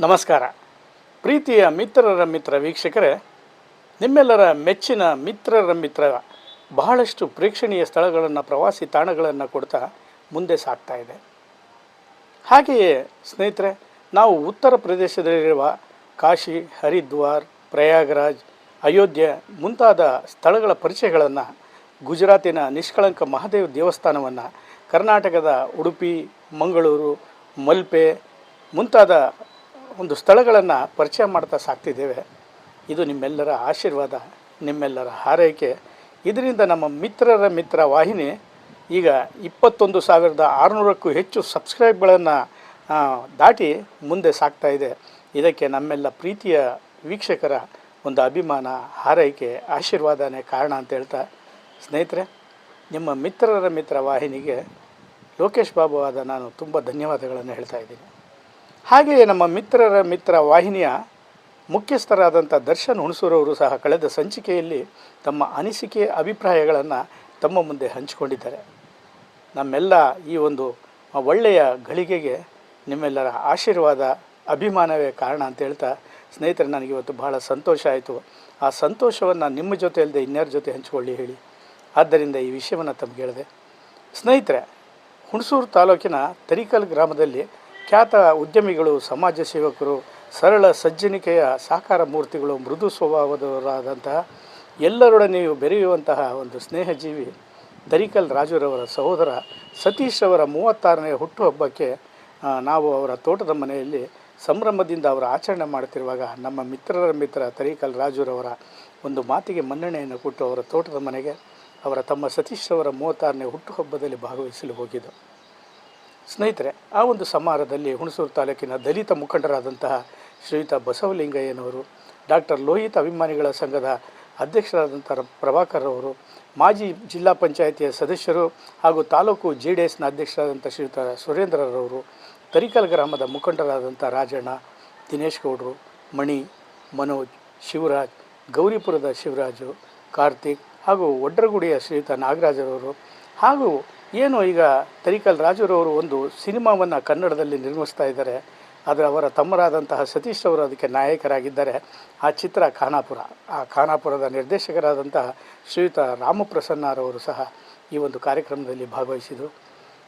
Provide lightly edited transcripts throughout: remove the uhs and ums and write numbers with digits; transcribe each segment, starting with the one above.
ನಮಸ್ಕಾರ. ಪ್ರೀತಿಯ ಮಿತ್ರರ ಮಿತ್ರ ವೀಕ್ಷಕರೇ, ನಿಮ್ಮೆಲ್ಲರ ಮೆಚ್ಚಿನ ಮಿತ್ರರ ಮಿತ್ರ ಬಹಳಷ್ಟು ಪ್ರೇಕ್ಷಣೀಯ ಸ್ಥಳಗಳನ್ನು, ಪ್ರವಾಸಿ ತಾಣಗಳನ್ನು ಕೊಡ್ತಾ ಮುಂದೆ ಸಾಗ್ತಾ ಇದೆ. ಹಾಗೆಯೇ ಸ್ನೇಹಿತರೆ, ನಾವು ಉತ್ತರ ಪ್ರದೇಶದಲ್ಲಿರುವ ಕಾಶಿ, ಹರಿದ್ವಾರ್, ಪ್ರಯಾಗರಾಜ್, ಅಯೋಧ್ಯೆ ಮುಂತಾದ ಸ್ಥಳಗಳ ಪರಿಚಯಗಳನ್ನು, ಗುಜರಾತಿನ ನಿಷ್ಕಳಂಕ ಮಹಾದೇವ ದೇವಸ್ಥಾನವನ್ನು, ಕರ್ನಾಟಕದ ಉಡುಪಿ, ಮಂಗಳೂರು, ಮಲ್ಪೆ ಮುಂತಾದ ಒಂದು ಸ್ಥಳಗಳನ್ನು ಪರಿಚಯ ಮಾಡ್ತಾ ಸಾಕ್ತಿದ್ದೇವೆ. ಇದು ನಿಮ್ಮೆಲ್ಲರ ಆಶೀರ್ವಾದ, ನಿಮ್ಮೆಲ್ಲರ ಹಾರೈಕೆ. ಇದರಿಂದ ನಮ್ಮ ಮಿತ್ರರ ಮಿತ್ರ ವಾಹಿನಿ ಈಗ 21,600ಕ್ಕೂ ಹೆಚ್ಚು ಸಬ್ಸ್ಕ್ರೈಬ್ಗಳನ್ನು ದಾಟಿ ಮುಂದೆ ಸಾಗ್ತಾ ಇದೆ. ಇದಕ್ಕೆ ನಮ್ಮೆಲ್ಲ ಪ್ರೀತಿಯ ವೀಕ್ಷಕರ ಒಂದು ಅಭಿಮಾನ, ಹಾರೈಕೆ, ಆಶೀರ್ವಾದನೇ ಕಾರಣ ಅಂತ ಹೇಳ್ತಾ, ಸ್ನೇಹಿತರೆ, ನಿಮ್ಮ ಮಿತ್ರರ ಮಿತ್ರ ವಾಹಿನಿಗೆ ಲೋಕೇಶ್ ಬಾಬು ಆದ ನಾನು ತುಂಬ ಧನ್ಯವಾದಗಳನ್ನು ಹೇಳ್ತಾ ಇದ್ದೀನಿ. ಹಾಗೆಯೇ ನಮ್ಮ ಮಿತ್ರರ ಮಿತ್ರ ವಾಹಿನಿಯ ಮುಖ್ಯಸ್ಥರಾದಂಥ ದರ್ಶನ್ ಹುಣಸೂರವರು ಸಹ ಕಳೆದ ಸಂಚಿಕೆಯಲ್ಲಿ ತಮ್ಮ ಅನಿಸಿಕೆ, ಅಭಿಪ್ರಾಯಗಳನ್ನು ತಮ್ಮ ಮುಂದೆ ಹಂಚಿಕೊಂಡಿದ್ದಾರೆ. ನಮ್ಮೆಲ್ಲ ಈ ಒಂದು ಒಳ್ಳೆಯ ಗಳಿಗೆಗೆ ನಿಮ್ಮೆಲ್ಲರ ಆಶೀರ್ವಾದ, ಅಭಿಮಾನವೇ ಕಾರಣ ಅಂತ ಹೇಳ್ತಾ, ಸ್ನೇಹಿತರೆ, ನನಗಿವತ್ತು ಬಹಳ ಸಂತೋಷ ಆಯಿತು. ಆ ಸಂತೋಷವನ್ನು ನಿಮ್ಮ ಜೊತೆ ಅಲ್ಲದೆ ಇನ್ಯಾರ ಜೊತೆ ಹಂಚಿಕೊಳ್ಳಿ ಹೇಳಿ. ಆದ್ದರಿಂದ ಈ ವಿಷಯವನ್ನು ತಮಗೆ ಹೇಳಿದೆ. ಸ್ನೇಹಿತರೆ, ಹುಣಸೂರು ತಾಲೂಕಿನ ತರೀಕಲ್ ಗ್ರಾಮದಲ್ಲಿ ಖ್ಯಾತ ಉದ್ಯಮಿಗಳು, ಸಮಾಜ ಸೇವಕರು, ಸರಳ ಸಜ್ಜನಿಕೆಯ ಸಾಕಾರ ಮೂರ್ತಿಗಳು, ಮೃದು ಸ್ವಭಾವದವರಾದಂತಹ ಎಲ್ಲರೊಡನೆಯೂ ಬೆರೆಯುವಂತಹ ಒಂದು ಸ್ನೇಹಜೀವಿ ತರೀಕಲ್ ರಾಜುರವರ ಸಹೋದರ ಸತೀಶ್ ಅವರ 36ನೇ ಹುಟ್ಟುಹಬ್ಬಕ್ಕೆ ನಾವು ಅವರ ತೋಟದ ಮನೆಯಲ್ಲಿ ಸಂಭ್ರಮದಿಂದ ಅವರ ಆಚರಣೆ ಮಾಡುತ್ತಿರುವಾಗ ನಮ್ಮ ಮಿತ್ರರ ಮಿತ್ರ ತರೀಕಲ್ ರಾಜುರವರ ಒಂದು ಮಾತಿಗೆ ಮನ್ನಣೆಯನ್ನು ಕೊಟ್ಟು ಅವರ ತೋಟದ ಮನೆಗೆ ಅವರ ತಮ್ಮ ಸತೀಶ್ ಅವರ 36ನೇ ಹುಟ್ಟುಹಬ್ಬದಲ್ಲಿ ಭಾಗವಹಿಸಲು ಹೋಗಿದ್ದು. ಸ್ನೇಹಿತರೆ, ಆ ಒಂದು ಸಮಾರಂಭದಲ್ಲಿ ಹುಣಸೂರು ತಾಲೂಕಿನ ದಲಿತ ಮುಖಂಡರಾದಂತಹ ಶ್ರೀಯುತ ಬಸವಲಿಂಗಯ್ಯನವರು, ಡಾಕ್ಟರ್ ಲೋಹಿತ್ ಅಭಿಮಾನಿಗಳ ಸಂಘದ ಅಧ್ಯಕ್ಷರಾದಂಥ ಪ್ರಭಾಕರ್ ಅವರು, ಮಾಜಿ ಜಿಲ್ಲಾ ಪಂಚಾಯಿತಿಯ ಸದಸ್ಯರು ಹಾಗೂ ತಾಲೂಕು JDSನ ಅಧ್ಯಕ್ಷರಾದಂಥ ಶ್ರೀಯುತ ಸುರೇಂದ್ರರವರು, ತರೀಕಲ್ ಗ್ರಾಮದ ಮುಖಂಡರಾದಂಥ ರಾಜಣ್ಣ, ದಿನೇಶ್ ಗೌಡರು, ಮಣಿ, ಮನೋಜ್, ಶಿವರಾಜ್, ಗೌರಿಪುರದ ಶಿವರಾಜು, ಕಾರ್ತಿಕ್ ಹಾಗೂ ಒಡ್ರಗುಡಿಯ ಶ್ರೀಯುತ ನಾಗರಾಜರವರು ಹಾಗೂ ಏನು ಈಗ ತರೀಕಲ್ ರಾಜುರವರು ಒಂದು ಸಿನಿಮಾವನ್ನು ಕನ್ನಡದಲ್ಲಿ ನಿರ್ಮಿಸ್ತಾ ಇದ್ದಾರೆ. ಆದರೆ ಅವರ ತಮ್ಮರಾದಂತಹ ಸತೀಶ್ ಅವರು ಅದಕ್ಕೆ ನಾಯಕರಾಗಿದ್ದಾರೆ. ಆ ಚಿತ್ರ ಖಾನಾಪುರ. ಆ ಖಾನಾಪುರದ ನಿರ್ದೇಶಕರಾದಂತಹ ಶ್ರೀಯುತ ರಾಮಪ್ರಸನ್ನರವರು ಸಹ ಈ ಒಂದು ಕಾರ್ಯಕ್ರಮದಲ್ಲಿ ಭಾಗವಹಿಸಿದರು.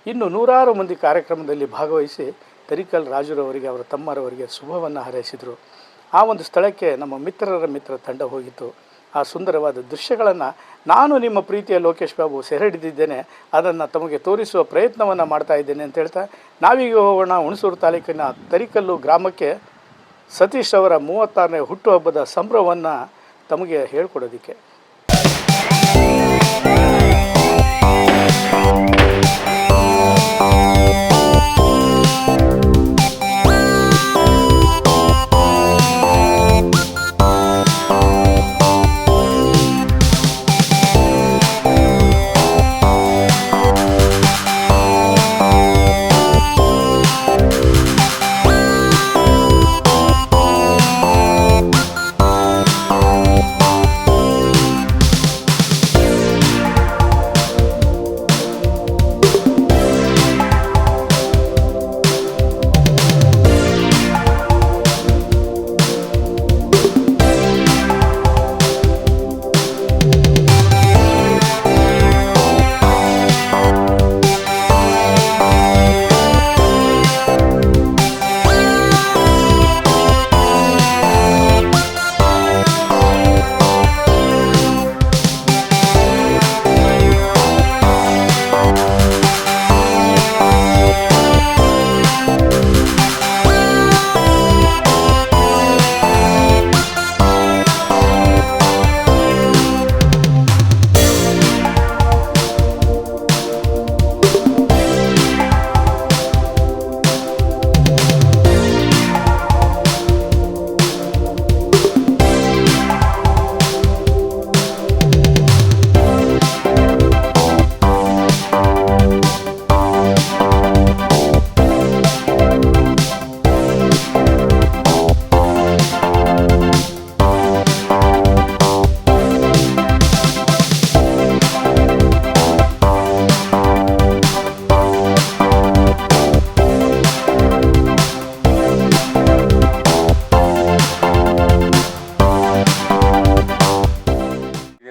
ಇನ್ನು ನೂರಾರು ಮಂದಿ ಕಾರ್ಯಕ್ರಮದಲ್ಲಿ ಭಾಗವಹಿಸಿ ತರೀಕಲ್ ರಾಜುರವರಿಗೆ, ಅವರ ತಮ್ಮರವರಿಗೆ ಶುಭವನ್ನು ಹಾರೈಸಿದರು. ಆ ಒಂದು ಸ್ಥಳಕ್ಕೆ ನಮ್ಮ ಮಿತ್ರರ ಮಿತ್ರ ತಂಡ ಹೋಗಿತ್ತು. ಆ ಸುಂದರವಾದ ದೃಶ್ಯಗಳನ್ನು ನಾನು ನಿಮ್ಮ ಪ್ರೀತಿಯ ಲೋಕೇಶ್ ಬಾಬು ಸೆರೆ ಹಿಡಿದಿದ್ದೇನೆ, ಅದನ್ನು ತಮಗೆ ತೋರಿಸುವ ಪ್ರಯತ್ನವನ್ನು ಮಾಡ್ತಾ ಇದ್ದೇನೆ ಅಂತ ಹೇಳ್ತಾ, ನಾವೀಗ ಹೋಗೋಣ ಹುಣಸೂರು ತಾಲೂಕಿನ ತರೀಕಲ್ಲು ಗ್ರಾಮಕ್ಕೆ ಸತೀಶ್ ಅವರ 36ನೇ ಹುಟ್ಟುಹಬ್ಬದ ಸಂಭ್ರಮವನ್ನು ತಮಗೆ ಹೇಳ್ಕೊಡೋದಕ್ಕೆ.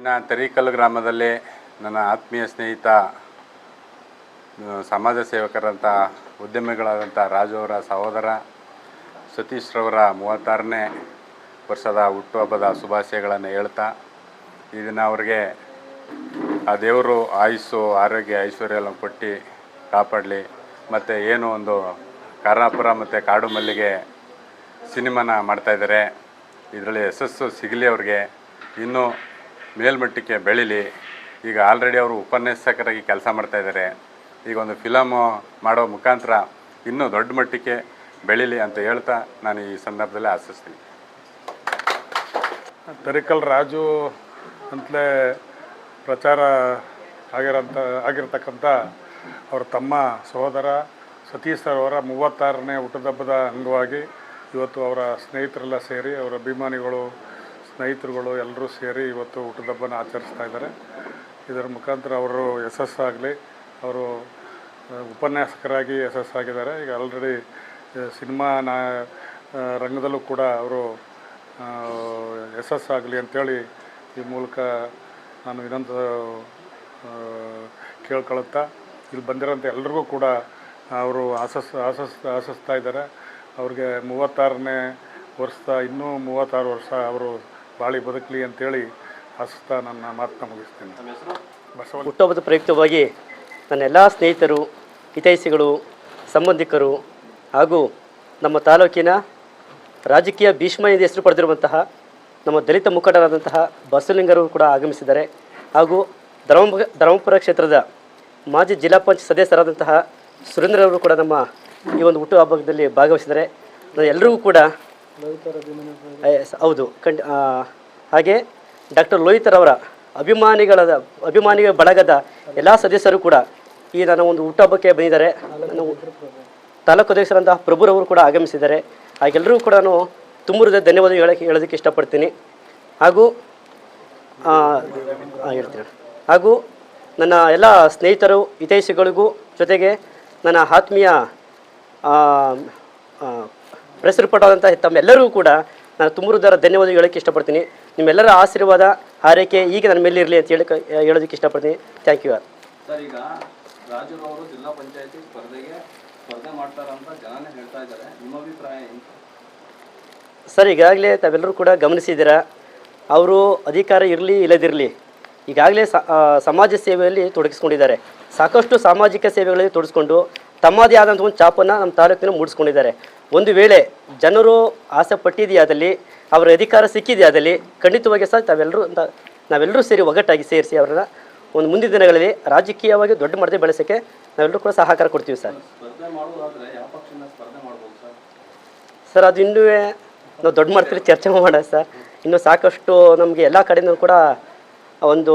ಇಲ್ಲಿನ ತರೀಕಲ್ ಗ್ರಾಮದಲ್ಲಿ ನನ್ನ ಆತ್ಮೀಯ ಸ್ನೇಹಿತ ಸಮಾಜ ಸೇವಕರಂಥ ಉದ್ಯಮಿಗಳಾದಂಥ ರಾಜು ಅವರ ಸಹೋದರ ಸತೀಶ್ ರವರ 36ನೇ ವರ್ಷದ ಹುಟ್ಟುಹಬ್ಬದ ಶುಭಾಶಯಗಳನ್ನು ಹೇಳ್ತಾ ಈ ದಿನ ಅವ್ರಿಗೆ ಆ ದೇವರು ಆಯುಸ್ಸು ಆರೋಗ್ಯ ಐಶ್ವರ್ಯ ಎಲ್ಲ ಕೊಟ್ಟು ಕಾಪಾಡಲಿ. ಮತ್ತು ಏನು ಒಂದು ಕಾರ್ನಾಪುರ ಮತ್ತು ಕಾಡು ಮಲ್ಲಿಗೆ ಸಿನಿಮಾನ ಮಾಡ್ತಾಯಿದ್ದಾರೆ, ಇದರಲ್ಲಿ ಯಶಸ್ಸು ಸಿಗಲಿ ಅವ್ರಿಗೆ, ಇನ್ನೂ ಮೇಲ್ಮಟ್ಟಕ್ಕೆ ಬೆಳೀಲಿ. ಈಗ ಆಲ್ರೆಡಿ ಅವರು ಉಪನ್ಯಾಸಕರಾಗಿ ಕೆಲಸ ಮಾಡ್ತಾಯಿದ್ದಾರೆ. ಈಗ ಒಂದು ಫಿಲಮು ಮಾಡೋ ಮುಖಾಂತರ ಇನ್ನೂ ದೊಡ್ಡ ಮಟ್ಟಕ್ಕೆ ಬೆಳೀಲಿ ಅಂತ ಹೇಳ್ತಾ ನಾನು ಈ ಸಂದರ್ಭದಲ್ಲಿ ಆಶಿಸ್ತೀನಿ. ತರೀಕಲ್ ರಾಜು ಅಂತಲೇ ಪ್ರಚಾರ ಆಗಿರ್ತಕ್ಕಂಥ ಅವ್ರ ತಮ್ಮ ಸಹೋದರ ಸತೀಶ್ ಅವರ 36ನೇ ಹುಟ್ಟುಹಬ್ಬದ ಅಂಗವಾಗಿ ಇವತ್ತು ಅವರ ಸ್ನೇಹಿತರೆಲ್ಲ ಸೇರಿ, ಅವರ ಅಭಿಮಾನಿಗಳು ಸ್ನೇಹಿತರುಗಳು ಎಲ್ಲರೂ ಸೇರಿ ಇವತ್ತು ಹುಟ್ಟುಹಬ್ಬನ ಆಚರಿಸ್ತಾ ಇದ್ದಾರೆ. ಇದರ ಮುಖಾಂತರ ಅವರು ಯಶಸ್ಸಾಗಲಿ. ಅವರು ಉಪನ್ಯಾಸಕರಾಗಿ ಯಶಸ್ಸಾಗಿದ್ದಾರೆ. ಈಗ ಆಲ್ರೆಡಿ ಸಿನಿಮಾ ರಂಗದಲ್ಲೂ ಕೂಡ ಅವರು ಯಶಸ್ಸಾಗಲಿ ಅಂಥೇಳಿ ಈ ಮೂಲಕ ನಾನು ಇನ್ನೊಂದು ಕೇಳ್ಕೊಳುತ್ತಾ, ಇಲ್ಲಿ ಬಂದಿರೋಂಥ ಎಲ್ರಿಗೂ ಕೂಡ ಅವರು ಆಶಿಸ್ತಾ ಇದ್ದಾರೆ. ಅವ್ರಿಗೆ 36ನೇ ವರ್ಷ, ಇನ್ನೂ 36 ವರ್ಷ ಅವರು ಬಾಳಿ ಬದುಕಲಿ ಅಂತೇಳಿ ಆಶಿಸ್ತಾ ನನ್ನ ಮಾತನ್ನ ಮುಗಿಸ್ತೀನಿ. ಹುಟ್ಟುಹಬ್ಬದ ಪ್ರಯುಕ್ತವಾಗಿ ನನ್ನ ಎಲ್ಲ ಸ್ನೇಹಿತರು, ಹಿತೈಷಿಗಳು, ಸಂಬಂಧಿಕರು ಹಾಗೂ ನಮ್ಮ ತಾಲೂಕಿನ ರಾಜಕೀಯ ಭೀಷ್ಮ ಎಂದು ಹೆಸರು ಪಡೆದಿರುವಂತಹ ನಮ್ಮ ದಲಿತ ಮುಖಂಡರಾದಂತಹ ಬಸವಲಿಂಗರು ಕೂಡ ಆಗಮಿಸಿದ್ದಾರೆ. ಹಾಗೂ ಧರ್ಮಪುರ ಕ್ಷೇತ್ರದ ಮಾಜಿ ಜಿಲ್ಲಾ ಪಂಚಾಯತ್ ಸದಸ್ಯರಾದಂತಹ ಸುರೇಂದ್ರವರು ಕೂಡ ನಮ್ಮ ಈ ಒಂದು ಹುಟ್ಟುಹಬ್ಬದಲ್ಲಿ ಭಾಗವಹಿಸಿದ್ದಾರೆ. ಎಲ್ಲರಿಗೂ ಕೂಡ ಹೌದು ಹಾಗೆ ಡಾಕ್ಟರ್ ಲೋಹಿತರವರ ಅಭಿಮಾನಿಗಳ ಬಳಗದ ಎಲ್ಲ ಸದಸ್ಯರು ಕೂಡ ಈ ನನ್ನ ಒಂದು ಹುಟ್ಟುಹಬ್ಬಕ್ಕೆ ಬಂದಿದ್ದಾರೆ. ತಾಲೂಕು ಅಧ್ಯಕ್ಷರಂತಹ ಪ್ರಭುರವರು ಕೂಡ ಆಗಮಿಸಿದ್ದಾರೆ. ಹಾಗೆಲ್ಲರೂ ಕೂಡ ನಾನು ತುಂಬ ಧನ್ಯವಾದ ಹೇಳೋದಕ್ಕೆ ಇಷ್ಟಪಡ್ತೀನಿ. ಹಾಗೂ ಹೇಳ್ತೀನಿ. ಹಾಗೂ ನನ್ನ ಎಲ್ಲ ಸ್ನೇಹಿತರು, ಹಿತೈಷಿಗಳಿಗೂ ಜೊತೆಗೆ ನನ್ನ ಆತ್ಮೀಯ ಪ್ರೆಸ್ ರಿಪೋರ್ಟರ್ ತಮ್ಮೆಲ್ಲರಿಗೂ ಕೂಡ ನಾನು ತುಂಬ ಧನ್ಯವಾದ ಹೇಳೋಕ್ಕೆ ಇಷ್ಟಪಡ್ತೀನಿ. ನಿಮ್ಮೆಲ್ಲರ ಆಶೀರ್ವಾದ ಹಾರೈಕೆ ಈಗ ನನ್ನ ಮೇಲೆ ಇರಲಿ ಅಂತ ಹೇಳೋದಕ್ಕೆ ಇಷ್ಟಪಡ್ತೀನಿ. Thank you. ಸರ್, ಈಗ ರಾಜುರವರು ಜಿಲ್ಲಾ ಪಂಚಾಯತಿ ಸ್ಪರ್ಧೆ ಮಾಡ್ತಾರಂತ ಜನನೇ ಹೇಳ್ತಾ ಇದ್ದಾರೆ, ನಿಮ್ಮ ಅಭಿಪ್ರಾಯ ಏನು? ಸರ್, ಈಗಾಗಲೇ ತಾವೆಲ್ಲರೂ ಕೂಡ ಗಮನಿಸಿದ್ದೀರಾ, ಅವರು ಅಧಿಕಾರ ಇರಲಿ ಇಲ್ಲದಿರಲಿ ಈಗಾಗಲೇ ಸಮಾಜ ಸೇವೆಯಲ್ಲಿ ತೊಡಗಿಸ್ಕೊಂಡಿದ್ದಾರೆ. ಸಾಕಷ್ಟು ಸಾಮಾಜಿಕ ಸೇವೆಗಳಲ್ಲಿ ತೊಡಗಿಸ್ಕೊಂಡು ತಮ್ಮದೇ ಆದಂಥ ಒಂದು ಛಾಪನ್ನು ನಮ್ಮ ತಾಲೂಕಿನ ಮೂಡಿಸ್ಕೊಂಡಿದ್ದಾರೆ. ಒಂದು ವೇಳೆ ಜನರು ಆಸೆ ಪಟ್ಟಿದೆಯಾದಲ್ಲಿ, ಅವರ ಅಧಿಕಾರ ಸಿಕ್ಕಿದೆಯಾದಲ್ಲಿ ಖಂಡಿತವಾಗಿ ಸಹ ನಾವೆಲ್ಲರೂ ಸೇರಿ ಒಗ್ಗಟ್ಟಾಗಿ ಸೇರಿಸಿ ಅವರನ್ನು ಒಂದು ಮುಂದಿನ ದಿನಗಳಲ್ಲಿ ರಾಜಕೀಯವಾಗಿ ದೊಡ್ಡ ಮಟ್ಟದಲ್ಲಿ ಬೆಳೆಸೋಕ್ಕೆ ನಾವೆಲ್ಲರೂ ಕೂಡ ಸಹಕಾರ ಕೊಡ್ತೀವಿ ಸರ್. ಸರ್, ಅದು ಇನ್ನೂ ನಾವು ದೊಡ್ಡ ಮಟ್ಟದಲ್ಲಿ ಚರ್ಚೆ ಮಾಡೋಣ ಸರ್. ಇನ್ನೂ ಸಾಕಷ್ಟು ನಮಗೆ ಎಲ್ಲ ಕಡೆಯೂ ಕೂಡ ಒಂದು